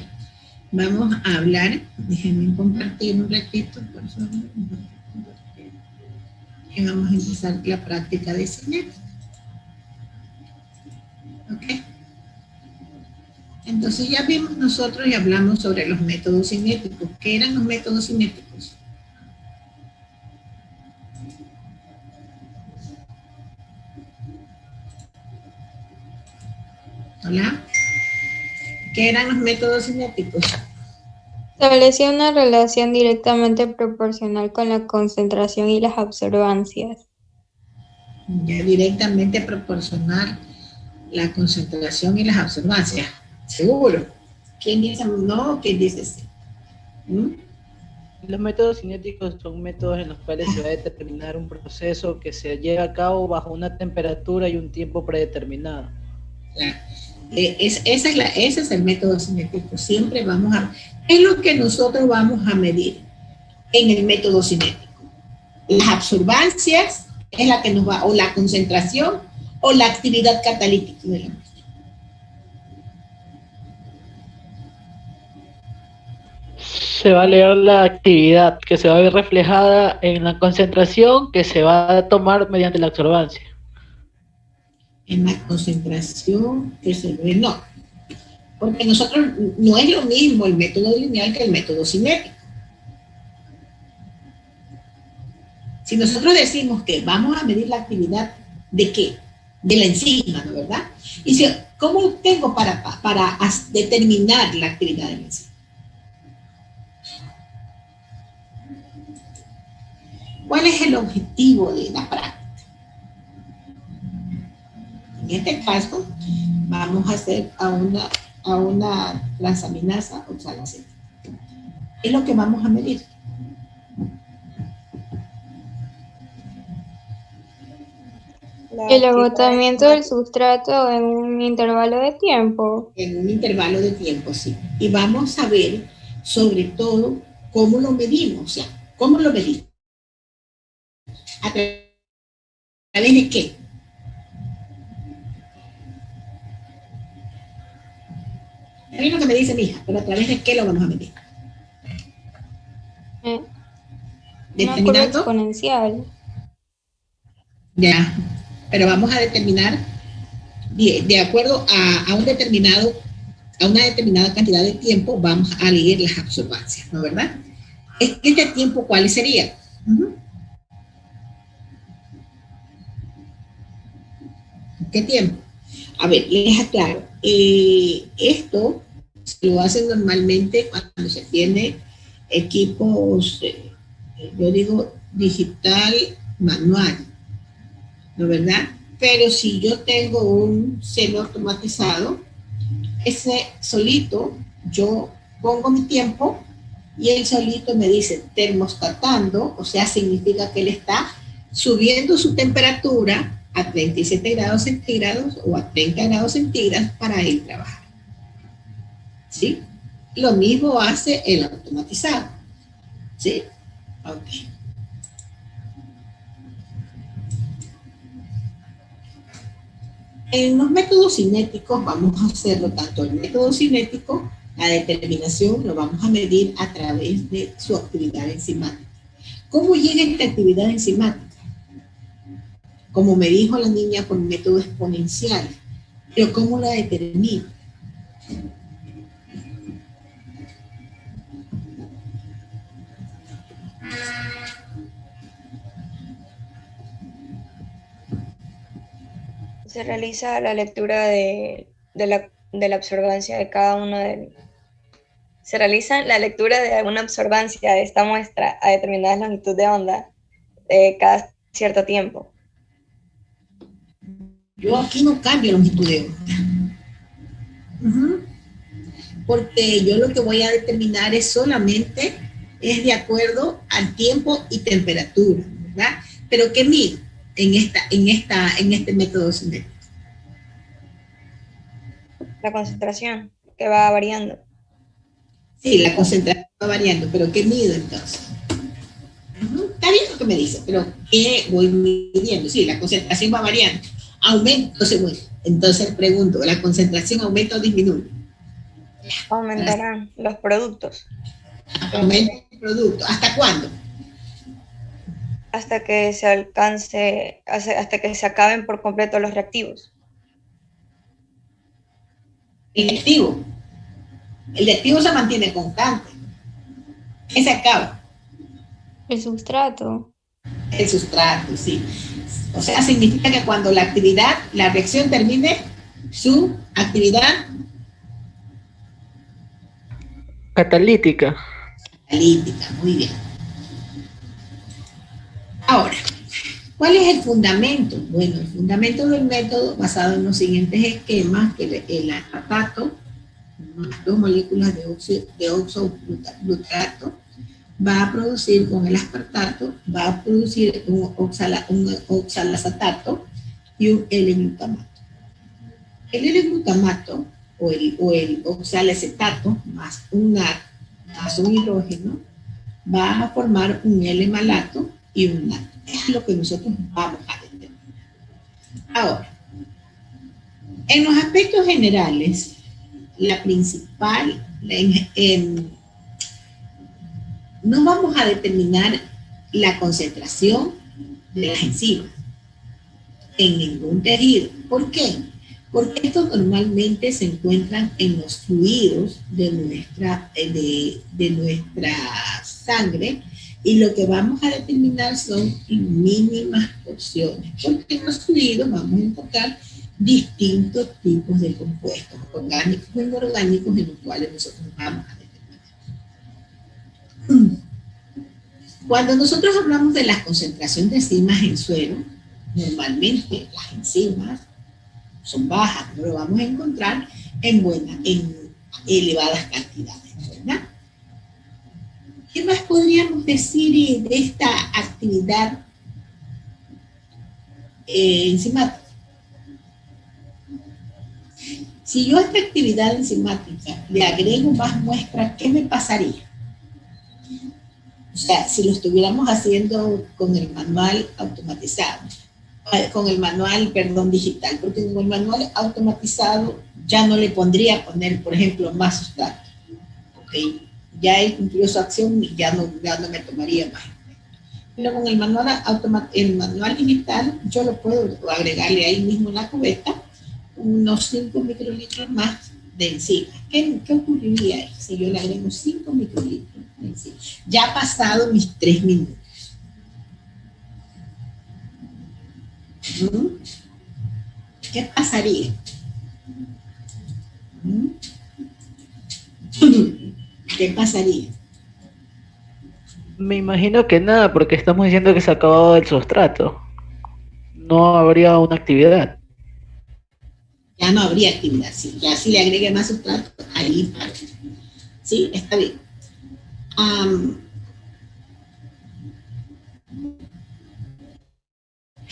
vamos a hablar, déjenme compartir un ratito, por favor. Y vamos a empezar la práctica de cinética. ¿Ok? Entonces ya vimos nosotros y hablamos sobre los métodos cinéticos. ¿Qué eran los métodos cinéticos? Hola. ¿Qué eran los métodos cinéticos? Establecía una relación directamente proporcional con la concentración y las absorbancias. Ya directamente proporcional la concentración y las absorbancias. Seguro. ¿Quién dice no? ¿Quién dice sí? Los métodos cinéticos son métodos en los cuales se va a determinar un proceso que se lleva a cabo bajo una temperatura y un tiempo predeterminado. Ese es el método cinético. Siempre vamos a... ¿Qué es lo que nosotros vamos a medir en el método cinético? Las absorbancias es la que nos va, o la concentración, o la actividad catalítica de la muestra. Se va a leer la actividad que se va a ver reflejada en la concentración que se va a tomar mediante la absorbancia. En la concentración que se ve, no. Porque nosotros, no es lo mismo el método lineal que el método cinético. Si nosotros decimos que vamos a medir la actividad, ¿de qué? De la enzima, ¿no? ¿Verdad? Y si, ¿cómo tengo para determinar la actividad de la enzima? ¿Cuál es el objetivo de la práctica? En este caso, vamos a hacer a una transaminasa oxalacética. ¿Qué es lo que vamos a medir? El agotamiento del sustrato en un intervalo de tiempo. En un intervalo de tiempo, sí. Y vamos a ver, sobre todo, cómo lo medimos. O sea, ¿cómo lo medimos? ¿A través de qué? Es lo que me dice mi hija, pero ¿a través de qué lo vamos a medir? Una curva exponencial. Ya, pero vamos a determinar de acuerdo a una determinada cantidad de tiempo, vamos a leer las absorbancias, ¿no verdad? ¿Este tiempo cuál sería? ¿Qué tiempo? A ver, les aclaro. Esto se lo hacen normalmente cuando se tiene equipos, yo digo digital, manual, ¿no verdad? Pero si yo tengo un semiautomatizado, ese solito, yo pongo mi tiempo y él solito me dice termostatando, o sea, significa que él está subiendo su temperatura a 37 grados centígrados o a 30 grados centígrados para él trabajar. ¿Sí? Lo mismo hace el automatizado. ¿Sí? Ok. En los métodos cinéticos vamos a hacerlo tanto el método cinético, la determinación lo vamos a medir a través de su actividad enzimática. ¿Cómo llega esta actividad enzimática? Como me dijo la niña, por método exponencial. Pero ¿cómo la determino? Se realiza la lectura de la absorbancia de cada uno de... Se realiza la lectura de una absorbancia de esta muestra a determinada longitud de onda cada cierto tiempo. Yo aquí no cambio longitud de onda. Porque yo lo que voy a determinar es solamente, es de acuerdo al tiempo y temperatura, ¿verdad? Pero ¿qué mido en este método cinético? La concentración, que va variando. Sí, la concentración va variando, pero ¿qué mido entonces? Está bien lo que me dice, pero ¿qué voy midiendo? Sí, la concentración va variando. Aumento, entonces, bueno, Entonces pregunto, ¿la concentración aumenta o disminuye? Aumentarán los productos. Aumenta el producto. ¿Hasta cuándo? Hasta que se alcance, hasta que se acaben por completo los reactivos. El reactivo se mantiene constante. ¿Qué se acaba? El sustrato. El sustrato, sí. O sea, significa que cuando la reacción termine su actividad Catalítica. analítica, muy bien. Ahora, ¿cuál es el fundamento? Bueno, el fundamento del método basado en los siguientes esquemas, que el aspartato, 2 moléculas de oxoglutarato, va a producir con el aspartato, va a producir un oxalacetato y un L-glutamato. El L-glutamato o el oxalacetato más un hidrógeno va a formar un L-malato y un NAT. Es lo que nosotros vamos a determinar. Ahora, en los aspectos generales, la principal, no vamos a determinar la concentración de las enzimas en ningún tejido. ¿Por qué? Porque estos normalmente se encuentran en los fluidos de nuestra sangre, y lo que vamos a determinar son mínimas porciones, porque en los fluidos vamos a encontrar distintos tipos de compuestos orgánicos e inorgánicos en los cuales nosotros vamos a determinar. Cuando nosotros hablamos de la concentración de enzimas en suero, normalmente las enzimas son bajas, no lo vamos a encontrar en elevadas cantidades, ¿verdad? ¿Qué más podríamos decir de esta actividad enzimática? Si yo a esta actividad enzimática le agrego más muestras, ¿qué me pasaría? O sea, si lo estuviéramos haciendo con el manual automatizado, con el manual, digital, porque con el manual automatizado ya no le pondría poner, por ejemplo, más sustrato. ¿Okay? Ya él cumplió su acción y ya no me tomaría más. Pero con el manual digital, yo lo puedo agregarle ahí mismo en la cubeta unos 5 microlitros más de enzima. ¿Qué ocurriría ahí si yo le agrego 5 microlitros de enzima? Ya ha pasado mis 3 minutos. ¿Qué pasaría? ¿Qué pasaría? Me imagino que nada, porque estamos diciendo que se ha acabado el sustrato. No habría una actividad. Ya no habría actividad, sí. Ya si le agregue más sustrato, ahí para. Sí, está bien.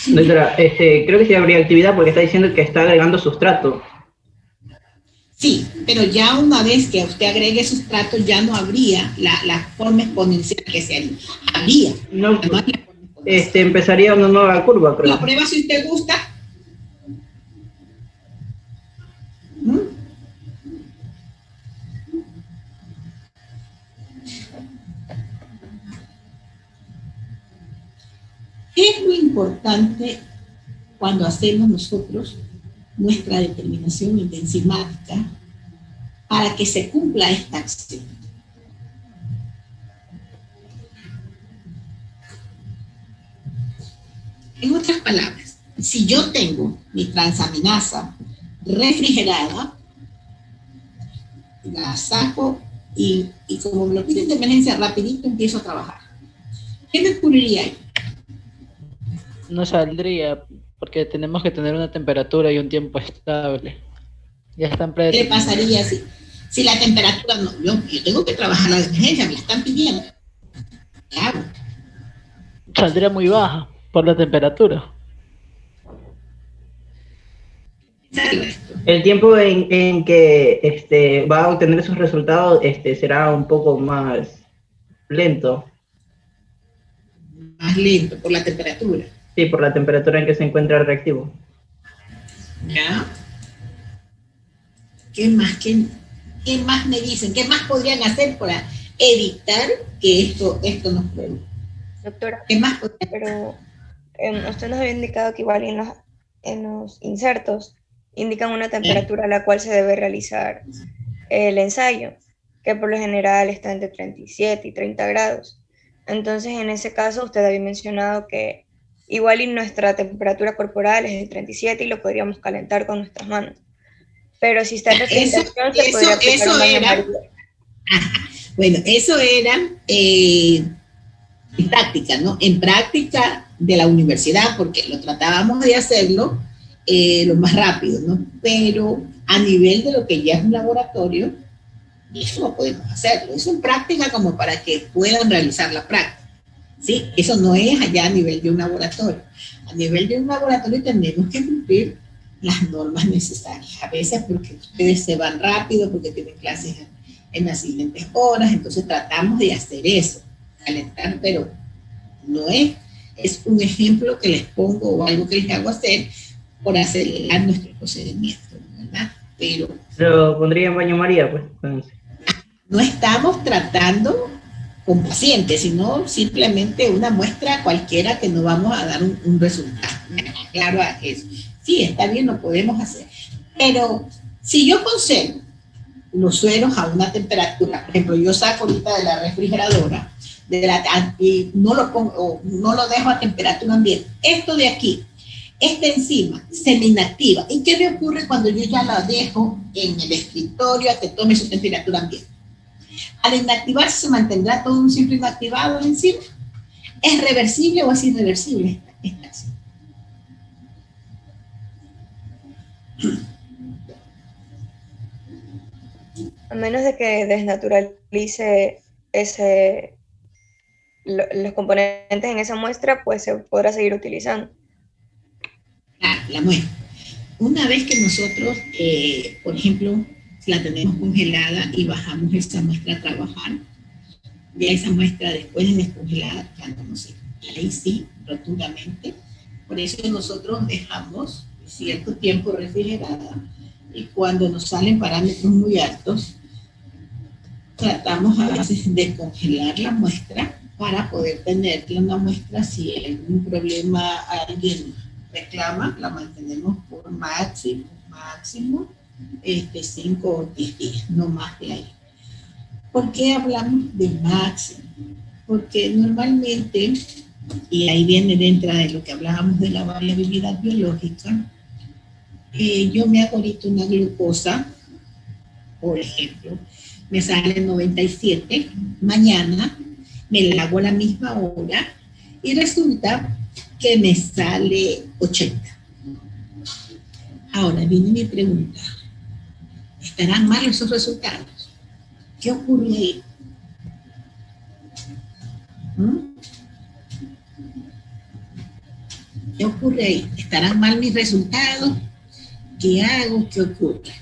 Doctora, creo que sí habría actividad porque está diciendo que está agregando sustrato. Sí, pero ya una vez que usted agregue sustrato, ya no habría la forma exponencial que se haría. Habría. No, empezaría una nueva curva, creo. La prueba si usted gusta. ¿Qué es lo importante cuando hacemos nosotros nuestra determinación enzimática para que se cumpla esta acción? En otras palabras, si yo tengo mi transaminasa refrigerada, la saco y como me lo piden de emergencia, rapidito empiezo a trabajar. ¿Qué me ocurriría ahí? No saldría, porque tenemos que tener una temperatura y un tiempo estable. Ya están ¿Qué le pasaría si la temperatura no? Yo tengo que trabajar la emergencia, me la están pidiendo. Claro. Saldría muy baja por la temperatura. El tiempo en que va a obtener sus resultados será un poco más lento. Más lento, por la temperatura. Sí, por la temperatura en que se encuentra el reactivo. ¿Ya? ¿Qué más me dicen? ¿Qué más podrían hacer para evitar que esto nos produzca? Doctora, ¿Qué más pero usted nos había indicado que igual en los insertos indican una temperatura a la cual se debe realizar el ensayo, que por lo general está entre 37 y 30 grados. Entonces, en ese caso, usted había mencionado que igual y nuestra temperatura corporal es de 37 y lo podríamos calentar con nuestras manos. Pero si está en refrigeración, se podría aplicar un baño María. Bueno, eso era en práctica, ¿no? En práctica de la universidad, porque lo tratábamos de hacerlo lo más rápido, ¿no? Pero a nivel de lo que ya es un laboratorio, eso no podemos hacerlo. Eso en práctica como para que puedan realizar la práctica, ¿sí? Eso no es allá a nivel de un laboratorio. A nivel de un laboratorio tenemos que cumplir las normas necesarias. A veces porque ustedes se van rápido, porque tienen clases en las siguientes horas, entonces tratamos de hacer eso, calentar, pero no es un ejemplo que les pongo o algo que les hago hacer por acelerar nuestro procedimiento, ¿verdad? Pero pondría en baño María, pues. Entonces. No estamos tratando con pacientes, sino simplemente una muestra cualquiera que no vamos a dar un resultado. Claro, eso. Sí, está bien, lo podemos hacer. Pero si yo conservo los sueros a una temperatura, por ejemplo, yo saco ahorita de la refrigeradora y no lo pongo, no lo dejo a temperatura ambiente. Esto de aquí, esta enzima se me inactiva. ¿Y qué me ocurre cuando yo ya la dejo en el escritorio a que tome su temperatura ambiente? Al inactivarse, ¿se mantendrá todo un ciclo inactivado la enzima? ¿Es reversible o es irreversible esta acción? A menos de que desnaturalice los componentes en esa muestra, pues se podrá seguir utilizando. La muestra. Una vez que nosotros, por ejemplo, la tenemos congelada y bajamos esa muestra a trabajar, ya esa muestra después de descongelada, ya no nos sirve. Ahí sí, rotundamente. Por eso nosotros dejamos cierto tiempo refrigerada y cuando nos salen parámetros muy altos, tratamos a veces de congelar la muestra para poder tener una muestra. Si hay algún problema alguien reclama, la mantenemos por máximo 5 o 10 días, no más de ahí. ¿Por qué hablamos de máximo? Porque normalmente, y ahí viene dentro de lo que hablábamos de la variabilidad biológica, yo me hago ahorita una glucosa, por ejemplo, me sale 97, mañana me la hago a la misma hora y resulta que me sale 80. Ahora viene mi pregunta, ¿estarán mal esos resultados? ¿Qué ocurre ahí? ¿Qué ocurre ahí? ¿Estarán mal mis resultados? ¿Qué hago? ¿Qué ocurre?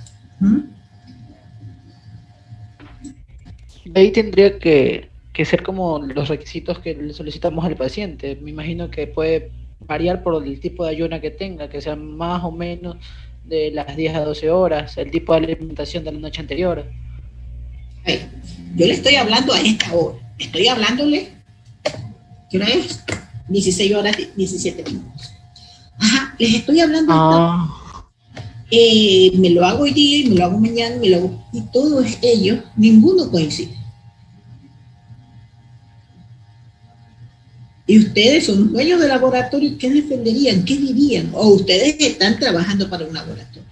De ahí tendría que ser como los requisitos que le solicitamos al paciente. Me imagino que puede variar por el tipo de ayuno que tenga, que sea más o menos de las 10 a 12 horas, el tipo de alimentación de la noche anterior. Yo le estoy hablando a esta hora, estoy hablándole, ¿qué hora es? 16 horas, 17 minutos. Ajá, les estoy hablando a esta hora. Me lo hago hoy día y me lo hago mañana, me lo hago, y todos ellos, ninguno coincide. Y ustedes son dueños de laboratorio, ¿qué defenderían? ¿Qué dirían? O ustedes están trabajando para un laboratorio.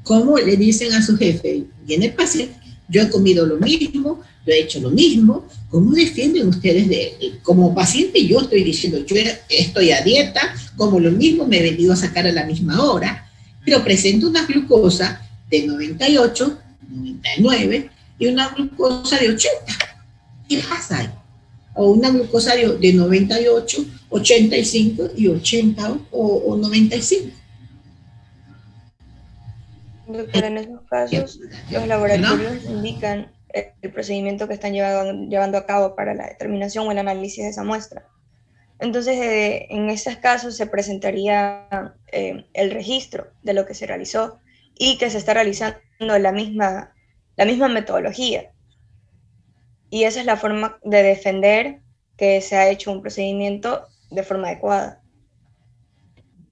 ¿Cómo le dicen a su jefe? Viene el paciente, yo he comido lo mismo, yo he hecho lo mismo. ¿Cómo defienden ustedes de él? Como paciente yo estoy diciendo, yo estoy a dieta, como lo mismo, me he venido a sacar a la misma hora, pero presento una glucosa de 98, 99 y una glucosa de 80. ¿Qué pasa ahí? O una glucosa de 98, 85 y 80 o 95. Doctora, en esos casos, los laboratorios indican el procedimiento que están llevando a cabo para la determinación o el análisis de esa muestra. Entonces, en esos casos se presentaría el registro de lo que se realizó y que se está realizando la misma metodología. Y esa es la forma de defender que se ha hecho un procedimiento de forma adecuada.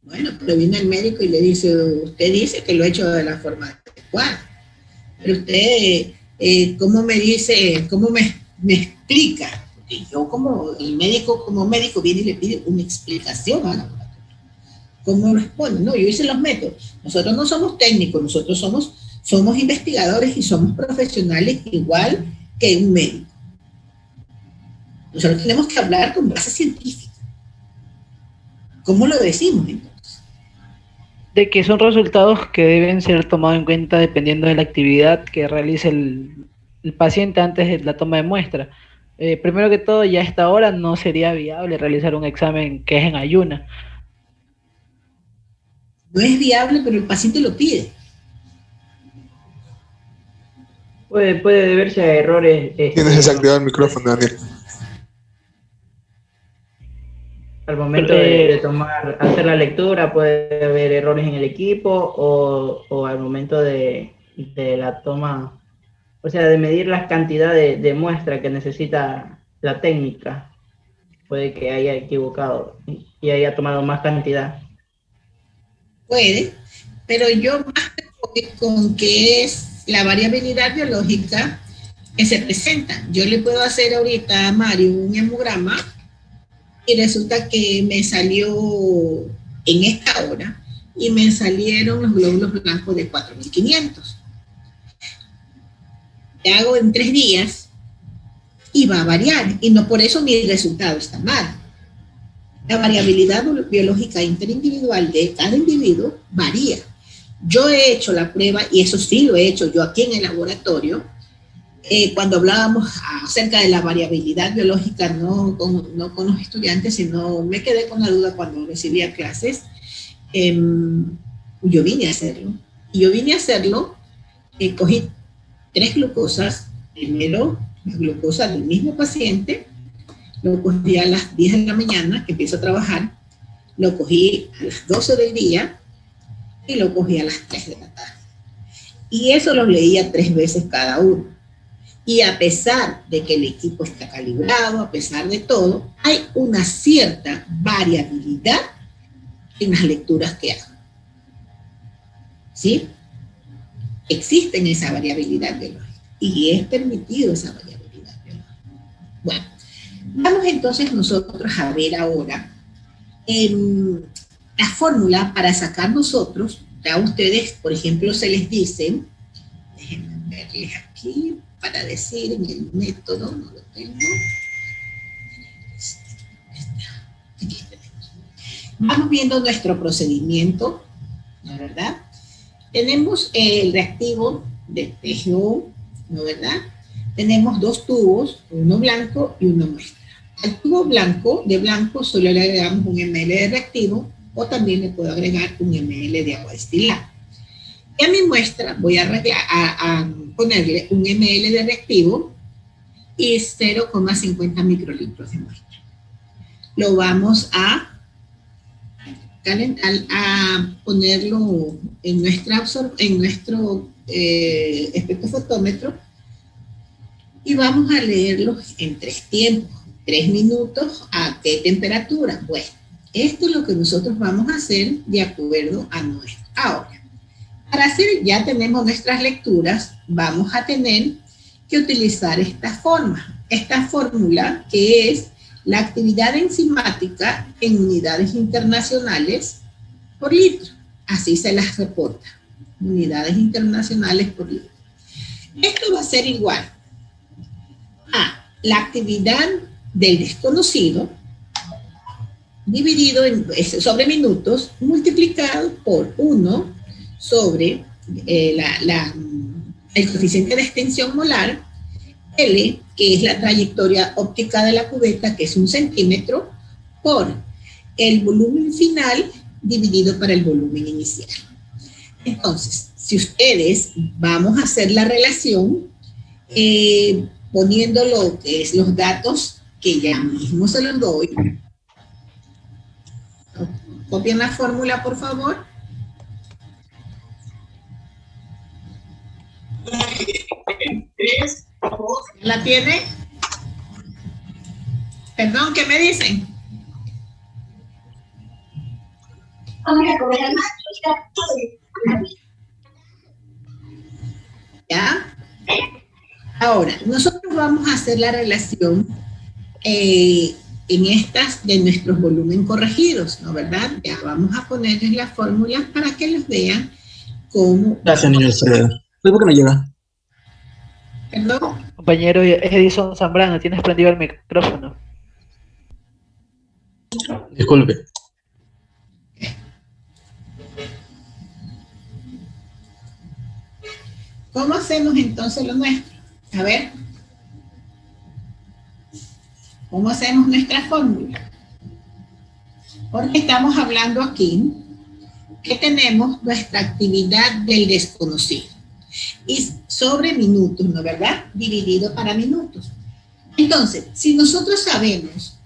Bueno, pero viene el médico y le dice, usted dice que lo ha hecho de la forma adecuada, pero usted, ¿cómo me dice, cómo me explica? Porque yo el médico como médico viene y le pide una explicación a la laboratorio. ¿Cómo responde? No, yo hice los métodos. Nosotros no somos técnicos, nosotros somos investigadores y somos profesionales igual que un médico. Nosotros tenemos que hablar con base científica. ¿Cómo lo decimos entonces? De que son resultados que deben ser tomados en cuenta dependiendo de la actividad que realice el paciente antes de la toma de muestra. Primero que todo, ya a esta hora no sería viable realizar un examen que es en ayuna. No es viable, pero el paciente lo pide. Puede deberse a errores. Tienes desactivado el micrófono, Daniel. Al momento de hacer la lectura puede haber errores en el equipo o al momento de la toma, o sea, de medir las cantidades de muestra que necesita la técnica. Puede que haya equivocado y haya tomado más cantidad. Puede, pero yo más me voy con que es la variabilidad biológica que se presenta. Yo le puedo hacer ahorita a Mario un hemograma y resulta que me salió en esta hora y me salieron los glóbulos blancos de 4.500. Le hago en 3 días y va a variar, y no por eso mi resultado está mal. La variabilidad biológica interindividual de cada individuo varía. Yo he hecho la prueba, y eso sí lo he hecho yo aquí en el laboratorio, cuando hablábamos acerca de la variabilidad biológica, no con los estudiantes, sino me quedé con la duda cuando recibía clases. Yo vine a hacerlo. Y yo vine a hacerlo, cogí 3 glucosas. Primero, la glucosa del mismo paciente, lo cogí a las 10 de la mañana, que empiezo a trabajar, lo cogí a las 12 del día y lo cogí a las 3 de la tarde. Y eso lo leía 3 veces cada uno. Y a pesar de que el equipo está calibrado, a pesar de todo, hay una cierta variabilidad en las lecturas que hago. ¿Sí? Existen esa variabilidad biológica y es permitido esa variabilidad biológica. Bueno, vamos entonces nosotros a ver ahora la fórmula para sacar nosotros. Ya ustedes, por ejemplo, se les dice, déjenme verles aquí, para decir en el método, no lo tengo. Aquí tenemos. Vamos viendo nuestro procedimiento, ¿no es verdad? Tenemos el reactivo de TGO, ¿no es verdad? Tenemos 2 tubos, uno blanco y uno muestra. Al tubo blanco, solo le agregamos 1 ml de reactivo, o también le puedo agregar 1 ml de agua destilada. Y a mi muestra voy a ponerle 1 ml de reactivo y 0,50 microlitros de muestra. Lo vamos a ponerlo en nuestro espectrofotómetro y vamos a leerlo en 3 tiempos. 3 minutos, ¿a qué temperatura? Bueno, esto es lo que nosotros vamos a hacer de acuerdo a nuestro. Ahora, para hacer, ya tenemos nuestras lecturas, vamos a tener que utilizar esta fórmula que es la actividad enzimática en unidades internacionales por litro. Así se las reporta, unidades internacionales por litro. Esto va a ser igual a la actividad del desconocido dividido sobre minutos multiplicado por 1 sobre el coeficiente de extensión molar, L, que es la trayectoria óptica de la cubeta, que es 1 centímetro, por el volumen final dividido para el volumen inicial. Entonces, si ustedes vamos a hacer la relación, poniendo lo que es los datos que ya mismo se los doy. Copien la fórmula, por favor. ¿La tiene? Perdón, ¿qué me dicen? ¿Ya? Ahora, nosotros vamos a hacer la relación en estas de nuestros volúmenes corregidos, ¿no? ¿Verdad? Ya vamos a ponerles las fórmulas para que los vean cómo... Gracias, niño Alfredo. ¿Por qué no llega? Perdón. Compañero Edison Zambrano, tienes prendido el micrófono. Disculpe. ¿Cómo hacemos entonces lo nuestro? A ver. ¿Cómo hacemos nuestra fórmula? Porque estamos hablando aquí que tenemos nuestra actividad del desconocido. Y sobre minutos, ¿no es verdad? Dividido para minutos. Entonces, si nosotros sabemos,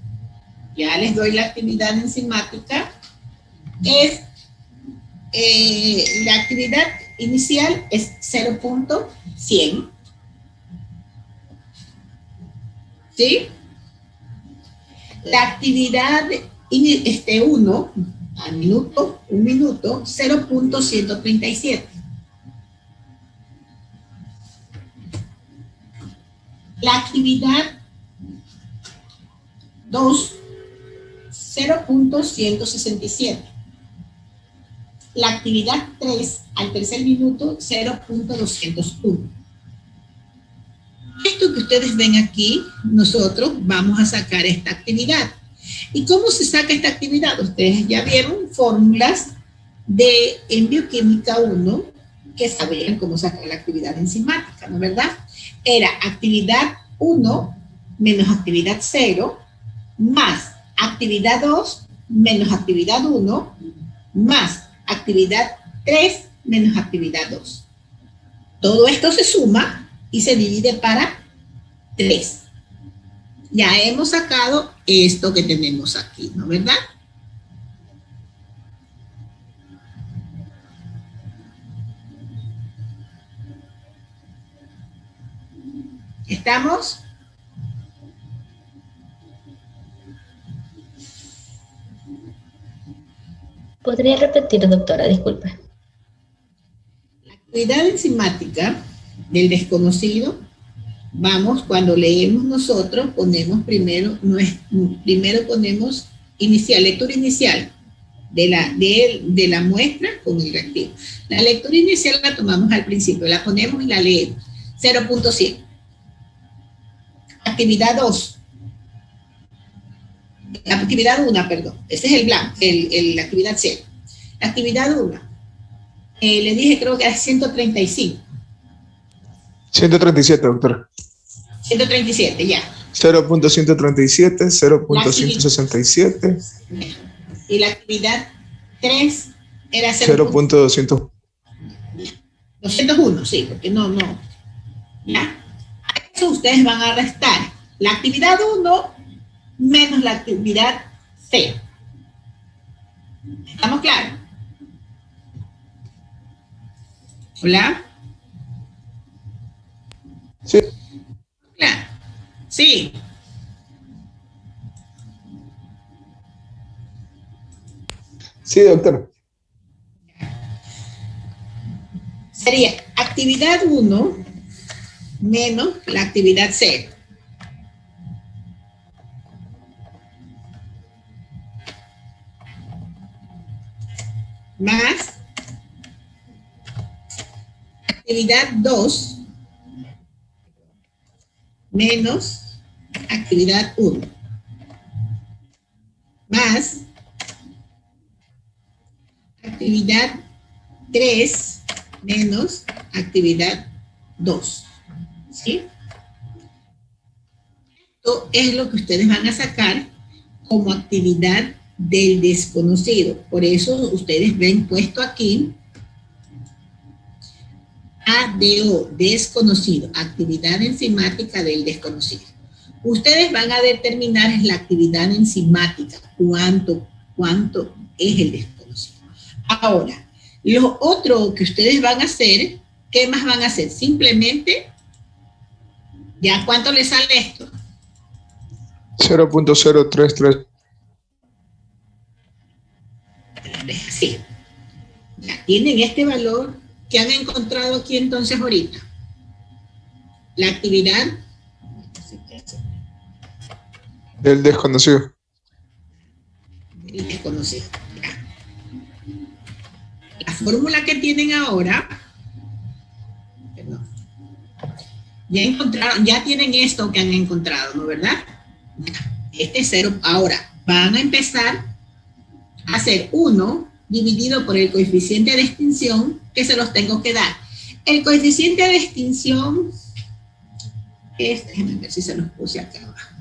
ya les doy la actividad enzimática, es la actividad inicial es 0.100. ¿Sí? La actividad 1 al minuto, 1 minuto, 0.137. La actividad 2, 0.167. La actividad 3 al tercer minuto, 0.201. Esto que ustedes ven aquí, nosotros vamos a sacar esta actividad. ¿Y cómo se saca esta actividad? Ustedes ya vieron fórmulas en bioquímica 1 que sabían cómo sacar la actividad enzimática, ¿no es verdad? Era actividad 1 menos actividad 0 más actividad 2 menos actividad 1 más actividad 3 menos actividad 2. Todo esto se suma y se divide para 3. Ya hemos sacado esto que tenemos aquí, ¿no es verdad? ¿Estamos? ¿Podría repetir, doctora? Disculpe. La actividad enzimática del desconocido, vamos, cuando leemos nosotros, ponemos primero ponemos lectura inicial de la muestra con el reactivo. La lectura inicial la tomamos al principio, la ponemos y la leemos. 0.100. Actividad 2. La actividad 1, perdón. Ese es el blanco, la actividad 0. La actividad 1. Le dije, creo que era 135. 137, doctora. 137, ya. 0.137, 0.167. Y la actividad 3 era 0.200. 201, sí, porque no. Ya. A eso ustedes van a restar la actividad 1 menos la actividad 0. ¿Estamos claros? ¿Hola? Sí. Claro. Sí. Sí, doctor. Sería actividad 1 menos la actividad 0. Más actividad 2 menos actividad 1. Más actividad 3 menos actividad 2. ¿Sí? Esto es lo que ustedes van a sacar como actividad del desconocido. Por eso ustedes ven puesto aquí ADO, desconocido, actividad enzimática del desconocido. Ustedes van a determinar la actividad enzimática, cuánto es el desconocido. Ahora, lo otro que ustedes van a hacer ¿qué más van a hacer? Simplemente, ¿ya cuánto les sale esto? 0.033. Sí. Ya tienen este valor que han encontrado aquí entonces ahorita. La actividad Del desconocido. del desconocido. Ya. La fórmula que tienen ahora, perdón, ya encontraron, ya tienen esto que han encontrado, ¿no? ¿Verdad? Este es 0. Ahora, van a empezar a hacer 1 dividido por el coeficiente de extinción que se los tengo que dar. El coeficiente de extinción es, déjenme ver si se los puse acá abajo.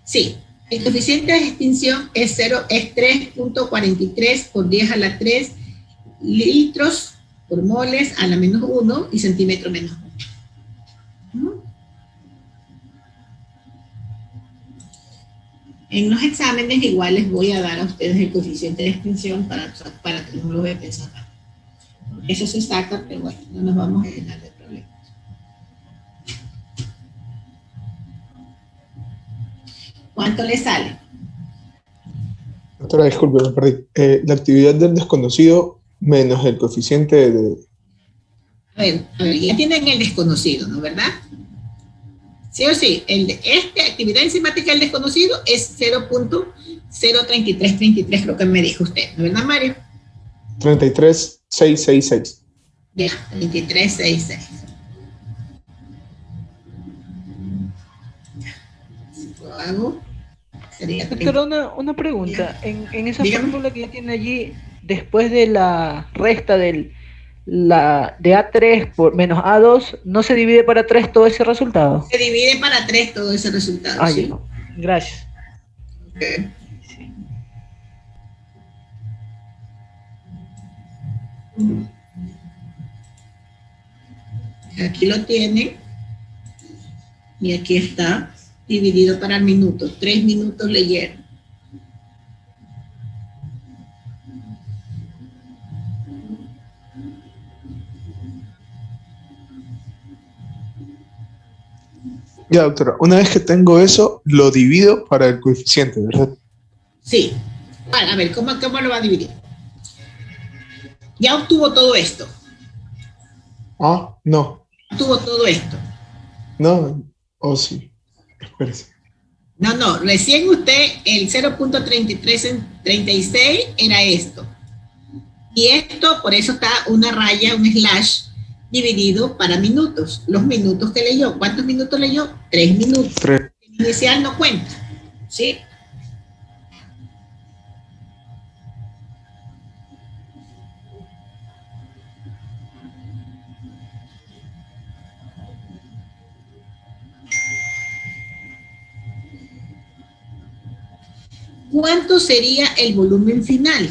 Sí, el coeficiente de extinción es 3.43 por 10 a la 3 litros por moles a la menos 1 y centímetro menos 1. En los exámenes igual les voy a dar a ustedes el coeficiente de extinción para que no lo vean pensar. Eso se saca, pero bueno, no nos vamos a llenar de problemas. ¿Cuánto le sale? Doctora, disculpe, me perdí. La actividad del desconocido menos el coeficiente de... A ver, ya tienen el desconocido, ¿no? ¿Verdad? Sí o sí, esta actividad enzimática del desconocido es 0.03333, creo que me dijo usted, ¿no? ¿Verdad, Mario? 33,666. Ya, 3366. Si lo hago, sería... Doctora, una pregunta. En esa Dígame. fórmula que ya tiene allí, después de la resta de A3 por menos A2, ¿no se divide para 3 todo ese resultado? Se divide para 3 todo ese resultado, Ah, ¿sí? ya no. Gracias. Okay. Aquí lo tienen. Y aquí está dividido para minutos. 3 minutos leyeron. Ya, doctora, una vez que tengo eso, lo divido para el coeficiente, ¿verdad? Sí. Vale, a ver, ¿cómo lo va a dividir? Ya obtuvo todo esto. Ah, no. Obtuvo todo esto. No, sí. Espérese. No, recién usted, el 0.3336 era esto. Y esto, por eso está una raya, un slash, dividido para minutos. Los minutos que leyó. ¿Cuántos minutos leyó? 3 minutos. 3. El inicial no cuenta. ¿Sí? ¿Cuánto sería el volumen final?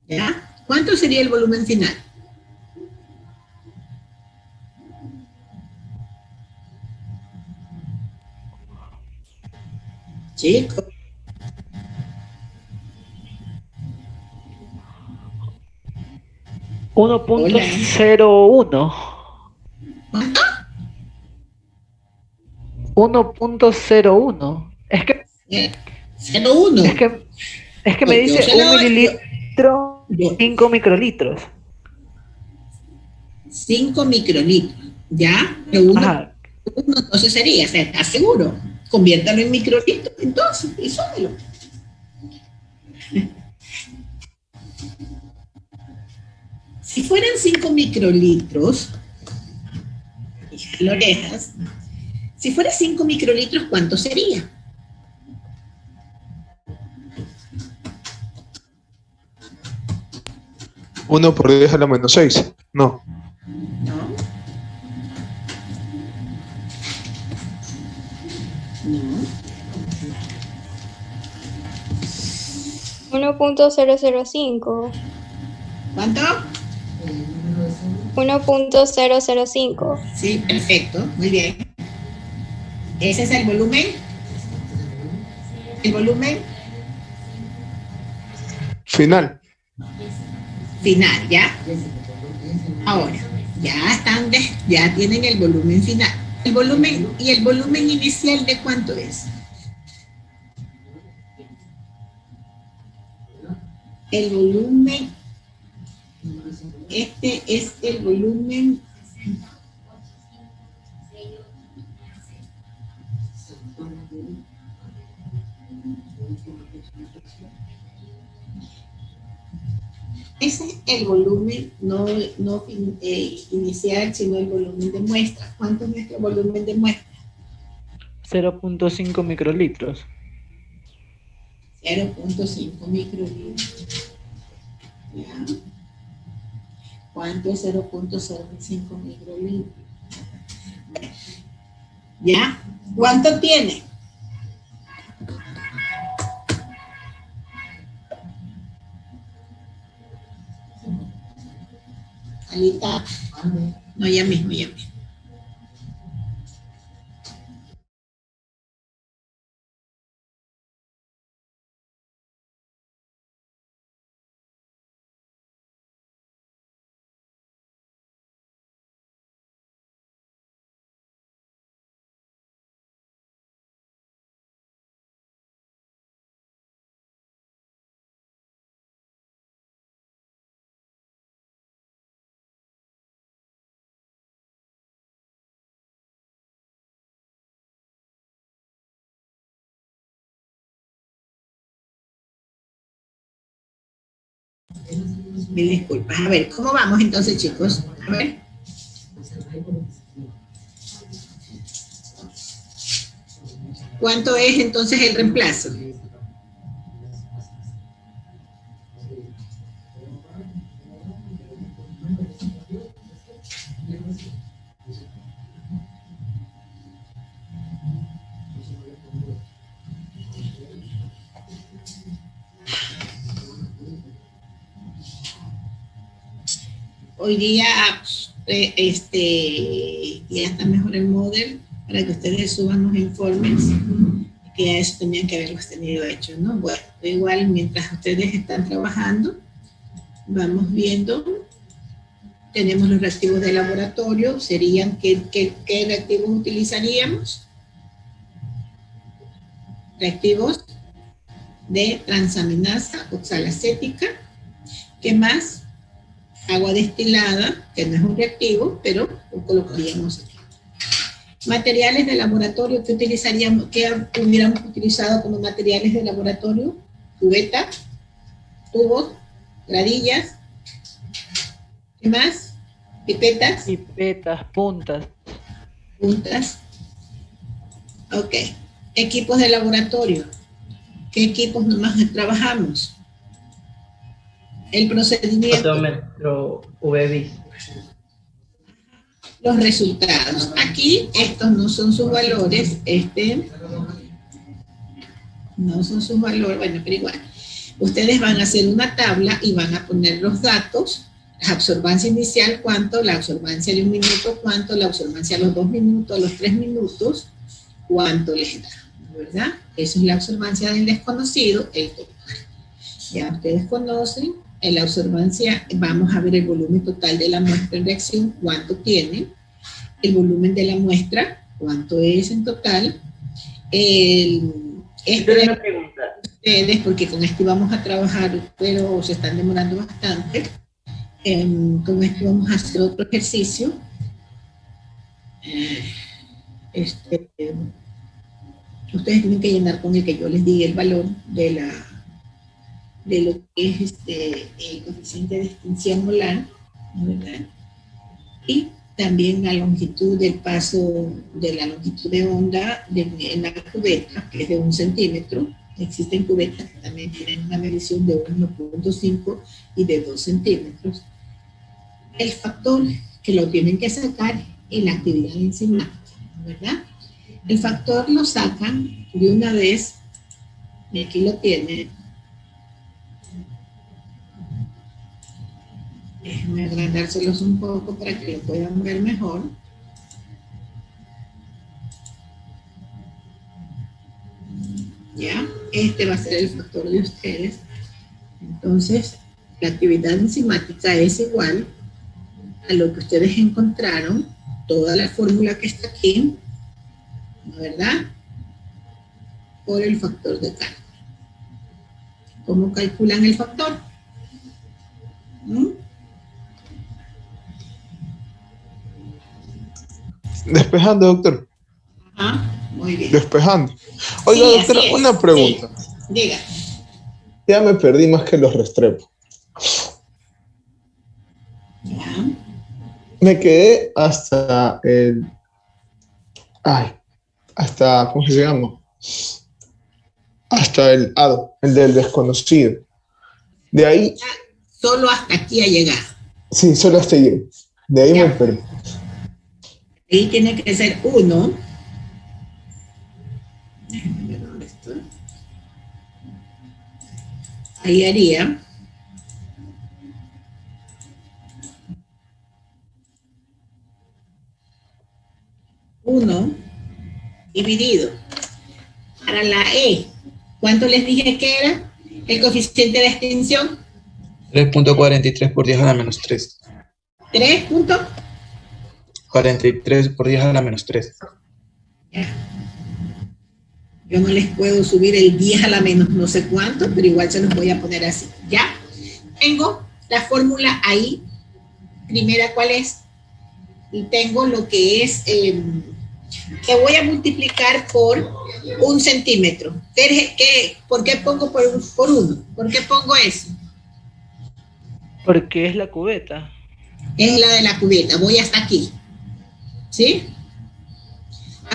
¿Ya? ¿Cuánto sería el volumen final? Chicos. $1.01. ¿Cuánto? 1.01. Es que 0.1. Es que me dice 1 mililitro, 5 microlitros. 5 microlitros, ¿ya? Uno, entonces sería, o sea, ¿estás seguro? Conviértalo en microlitros, entonces, y súbelo. Si fueran 5 microlitros, Lorejas, si fuera 5 microlitros, ¿cuánto sería? ¿1 por 10 a la menos 6? No. No. 1.005. ¿Cuánto? 1.005. Sí, perfecto, muy bien. Ese es el volumen. El volumen final. Final, ¿ya? Ahora, ya tienen el volumen final. El volumen, ¿y el volumen inicial de cuánto es? El volumen, este es el volumen ese es el volumen no inicial, sino el volumen de muestra. ¿Cuánto es nuestro volumen de muestra? 0.5 microlitros. 0.5 microlitros. ¿Ya? ¿Cuánto es 0.05 microlitros? ¿Ya? ¿Cuánto tiene? Alita. No, ya mismo, ya mismo. Mil disculpas. A ver, ¿cómo vamos entonces, chicos? A ver. ¿Cuánto es entonces el reemplazo? Hoy día ya está mejor el model para que ustedes suban los informes, que a eso tenían que haberlos tenido hechos, ¿no? Bueno, igual mientras ustedes están trabajando, vamos viendo, tenemos los reactivos de laboratorio, serían, ¿qué reactivos utilizaríamos? Reactivos de transaminasa oxalacética, ¿qué más? Agua destilada, que no es un reactivo, pero lo colocaríamos aquí. Materiales de laboratorio que utilizaríamos, que hubiéramos utilizado como materiales de laboratorio: cubeta, tubos, gradillas, ¿qué más? Pipetas. Pipetas, puntas. Puntas. Ok. Equipos de laboratorio. ¿Qué equipos nomás trabajamos? El procedimiento. Fotómetro UV-Vis. Los resultados. Aquí estos no son sus valores, no son sus valores, bueno, pero igual. Ustedes van a hacer una tabla y van a poner los datos, la absorbancia inicial, cuánto, la absorbancia de 1 minuto, cuánto, la absorbancia a los 2 minutos, a los 3 minutos, cuánto les da, ¿verdad? Eso es la absorbancia del desconocido, el total. Ya ustedes conocen la absorbancia, vamos a ver el volumen total de la muestra en reacción, cuánto tiene, el volumen de la muestra, cuánto es en total, Una pregunta. Ustedes, porque con esto vamos a trabajar, pero se están demorando bastante, con esto vamos a hacer otro ejercicio, ustedes tienen que llenar con el que yo les diga el valor de lo que es el coeficiente de extinción molar, ¿verdad? Y también la longitud del paso de la longitud de onda en la cubeta, que es de 1 centímetro. Existen cubetas que también tienen una medición de 1.5 y de 2 centímetros. El factor que lo tienen que sacar es la actividad enzimática, ¿verdad? El factor lo sacan de una vez, y aquí lo tienen. Déjenme agrandárselos un poco para que lo puedan ver mejor. este va a ser el factor de ustedes. Entonces, la actividad enzimática es igual a lo que ustedes encontraron, toda la fórmula que está aquí, ¿no, verdad? Por el factor de cálculo. ¿Cómo calculan el factor? Despejando, doctor. Ajá, muy bien. Despejando. Oiga, Sí, doctora, así es, una pregunta. sí. Diga. Ya me perdí más que los Restrepo. Ya. Me quedé hasta el... Ay, hasta, ¿cómo se llama? Hasta el ADO, el del desconocido. De ahí... Solo hasta aquí ha llegado. Sí, solo hasta ahí. De ahí me perdí. Ahí tiene que ser 1. Déjenme ver dónde estoy. Ahí haría 1 dividido. Para la E, ¿cuánto les dije que era el coeficiente de extinción? 3.43 por 10 a la menos 3. 43 por 10 a la menos 3. Ya. Yo no les puedo subir el 10 a la menos no sé cuánto, pero igual se los voy a poner así. ¿Ya? Tengo la fórmula ahí. Primera, ¿cuál es? Y tengo lo que es, que voy a multiplicar por 1 centímetro. ¿Por qué pongo por 1? ¿Por qué pongo eso? Porque es la cubeta. Es la de la cubeta. Voy hasta aquí. ¿Sí?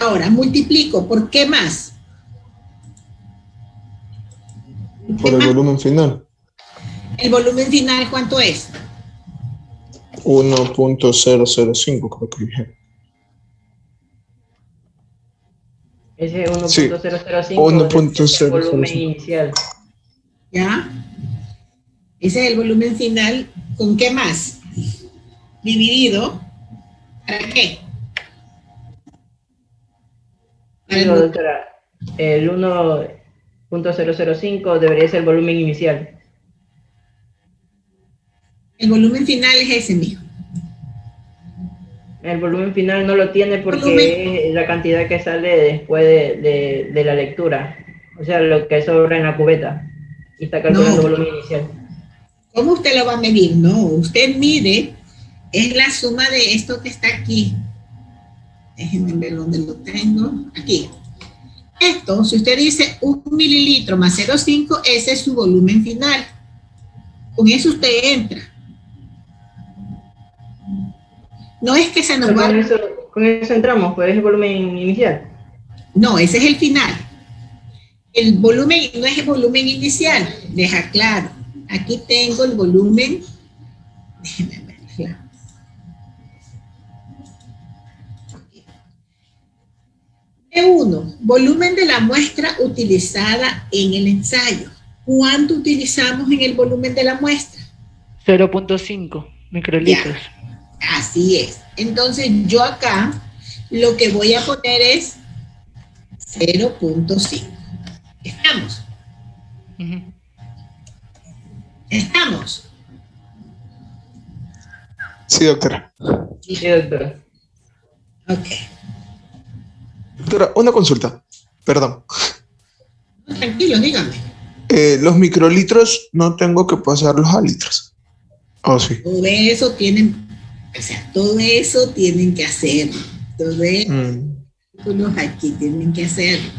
Ahora, multiplico. ¿Por qué más? Por el volumen final. ¿El volumen final cuánto es? 1.005, creo que dije. Ese 1.005 Sí, es el volumen inicial. ¿Ya? Ese es el volumen final. ¿Con qué más? Dividido. ¿Para qué? Sí, doctora, el 1.005 debería ser el volumen inicial. El volumen final es ese mismo. El volumen final no lo tiene porque es la cantidad que sale después de la lectura. O sea, lo que sobra en la cubeta. Y está calculando el volumen inicial. ¿Cómo usted lo va a medir? No, usted mide, es la suma de esto que está aquí. Déjenme ver dónde lo tengo. Aquí. Esto, si usted dice 1 mililitro más 0,5, ese es su volumen final. Con eso usted entra. No es que se nos va... Con eso entramos, pues es el volumen inicial. No, ese es el final. El volumen no es el volumen inicial, deja claro. Aquí tengo el volumen. Déjenme ver. E1, volumen de la muestra utilizada en el ensayo. ¿Cuánto utilizamos en el volumen de la muestra? 0.5 microlitros. Ya. Así es. Entonces yo acá lo que voy a poner es 0.5. ¿Estamos? ¿Estamos? Sí, doctora. Sí, doctora. Ok. Doctora, una consulta. Perdón. Tranquilo, dígame. Los microlitros no tengo que pasarlos a litros. ¿O sí? Todo eso tienen, todo eso tienen que hacerlo. Todo eso, los aquí tienen que hacerlo.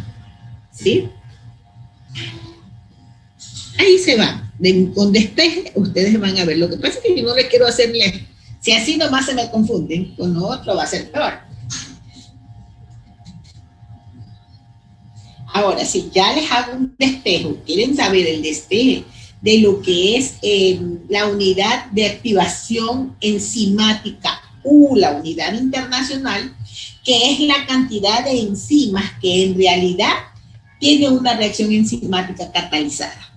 ¿Sí? Ahí se va. Con despeje, ustedes van a ver. Lo que pasa es que yo no les quiero hacerle. Si así nomás se me confunden, con otro va a ser peor. Ahora, si ya les hago un despejo, quieren saber el despeje de lo que es la unidad de activación enzimática la unidad internacional, que es la cantidad de enzimas que en realidad tiene una reacción enzimática catalizada.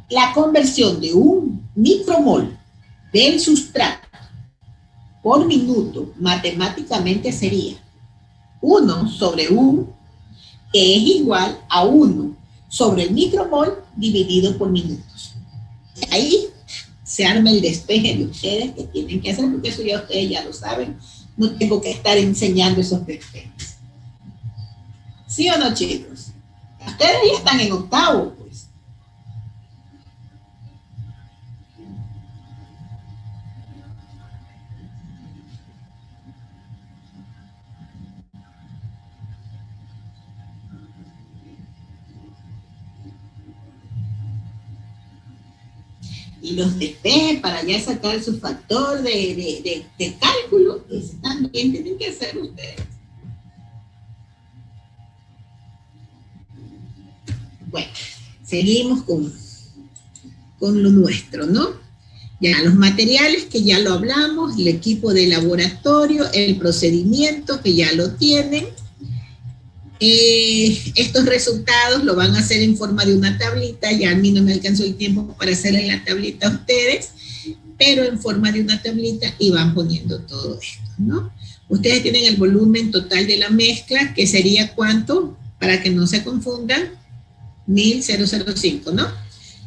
La conversión de un micromol del sustrato por minuto matemáticamente sería 1 sobre 1, que es igual a 1 sobre el micromol dividido por minutos. Ahí se arma el despeje de ustedes que tienen que hacer, porque eso ya ustedes ya lo saben. No tengo que estar enseñando esos despejes. ¿Sí o no, chicos? Ustedes ya están en octavo, pues. Y los despejes para ya sacar su factor de cálculo, eso también tienen que hacer ustedes. Bueno, seguimos con lo nuestro, ¿no? Ya los materiales que ya lo hablamos, el equipo de laboratorio, el procedimiento que ya lo tienen. Estos resultados lo van a hacer en forma de una tablita, ya a mí no me alcanzó el tiempo para hacer en la tablita a ustedes, pero en forma de una tablita y van poniendo todo esto, ¿no? Ustedes tienen el volumen total de la mezcla, que sería ¿cuánto? Para que no se confundan, 1005, ¿no?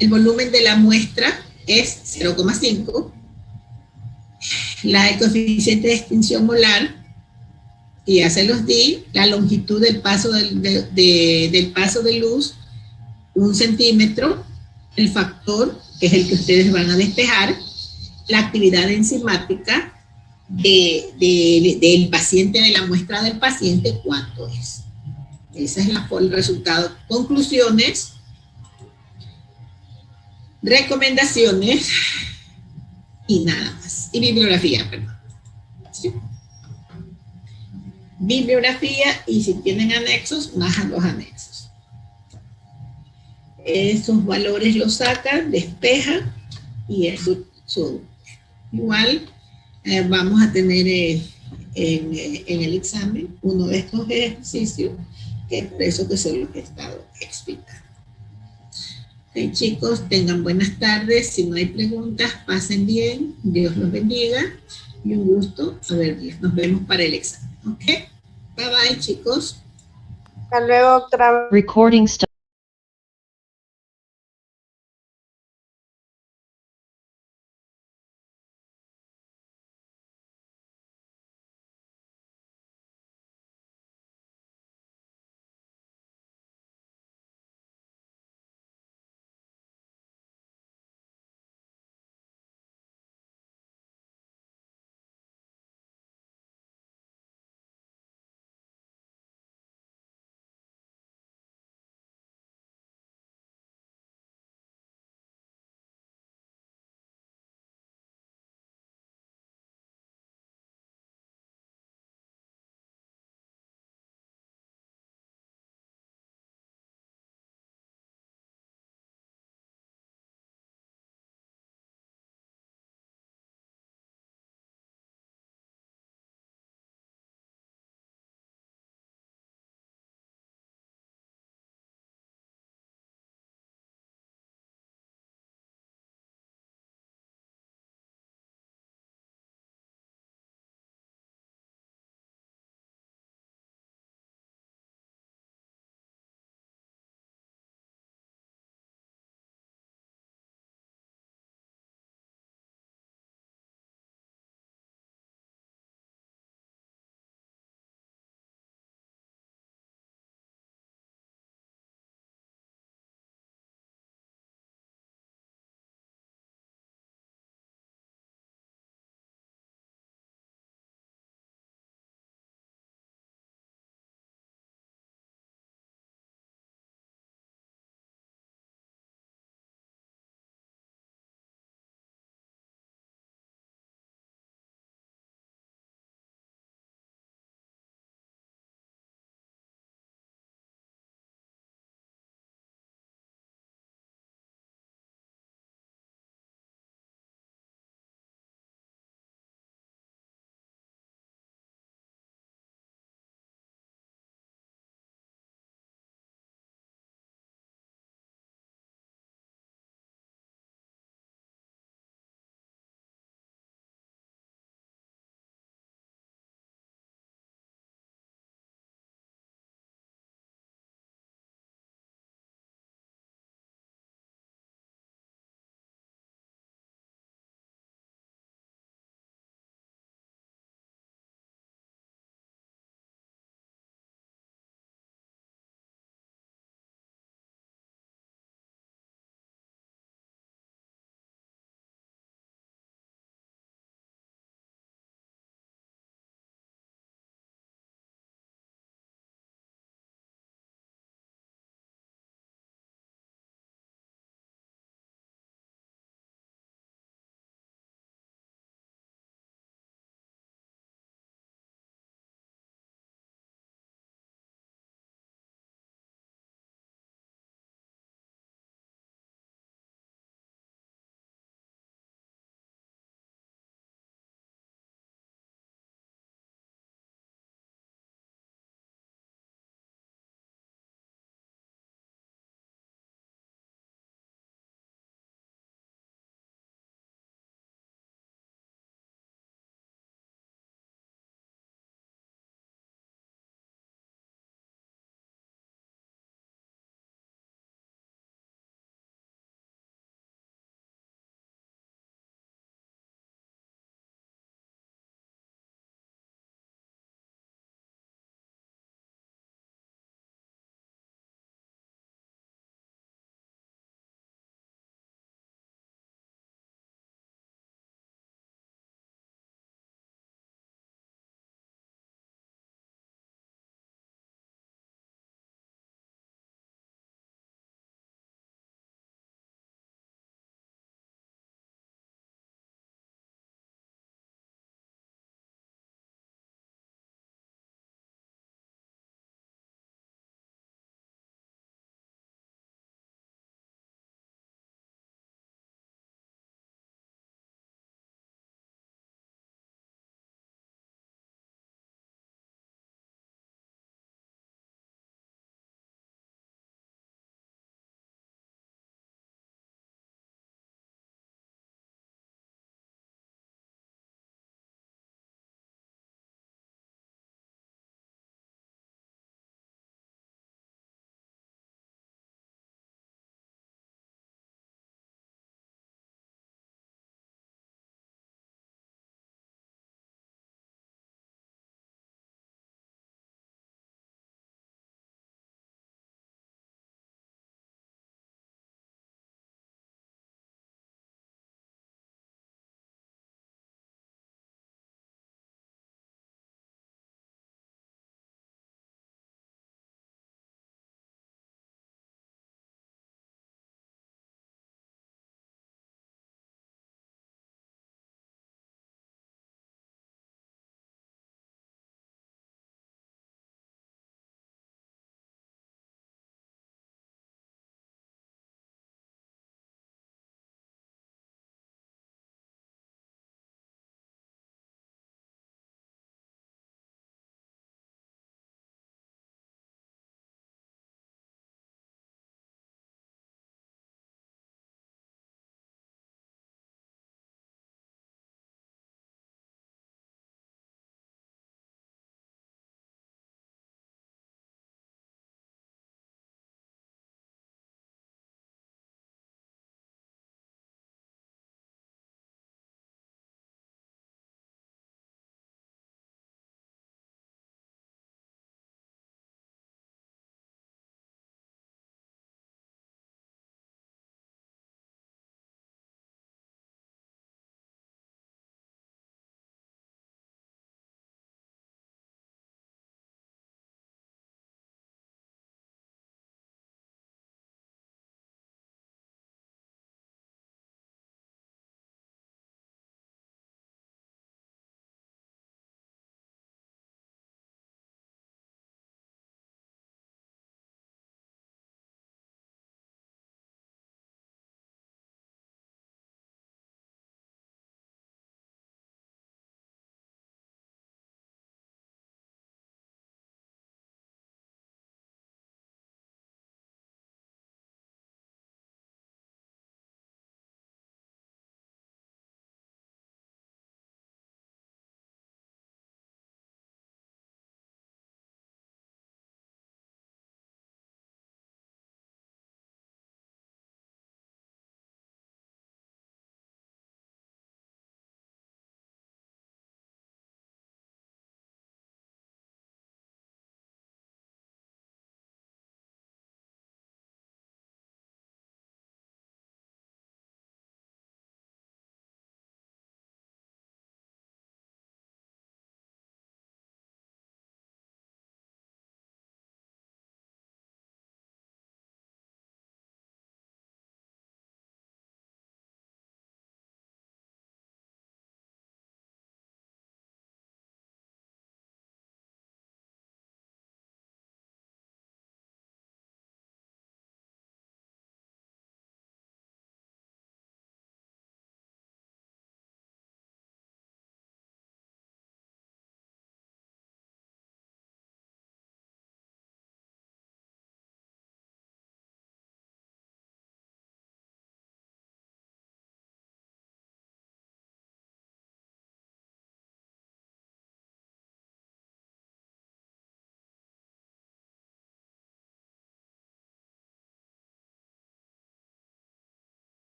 El volumen de la muestra es 0,5. El coeficiente de extinción molar, y ya se los di, la longitud del paso del paso de luz, 1 centímetro, el factor, que es el que ustedes van a despejar, la actividad enzimática del paciente, de la muestra del paciente, ¿cuánto es? Ese es el resultado. Conclusiones, recomendaciones y nada más. Y bibliografía, perdón. ¿Sí? Bibliografía, y si tienen anexos, bajan los anexos. Esos valores los sacan, despejan, y eso igual vamos a tener en el examen uno de estos ejercicios, que es por eso que se los he estado explicando. Okay, chicos, tengan buenas tardes. Si no hay preguntas, pasen bien. Dios los bendiga. Y un gusto verles. Nos vemos para el examen. ¿Ok? Bye bye, chicos. Hasta luego, doctora. Recording stop.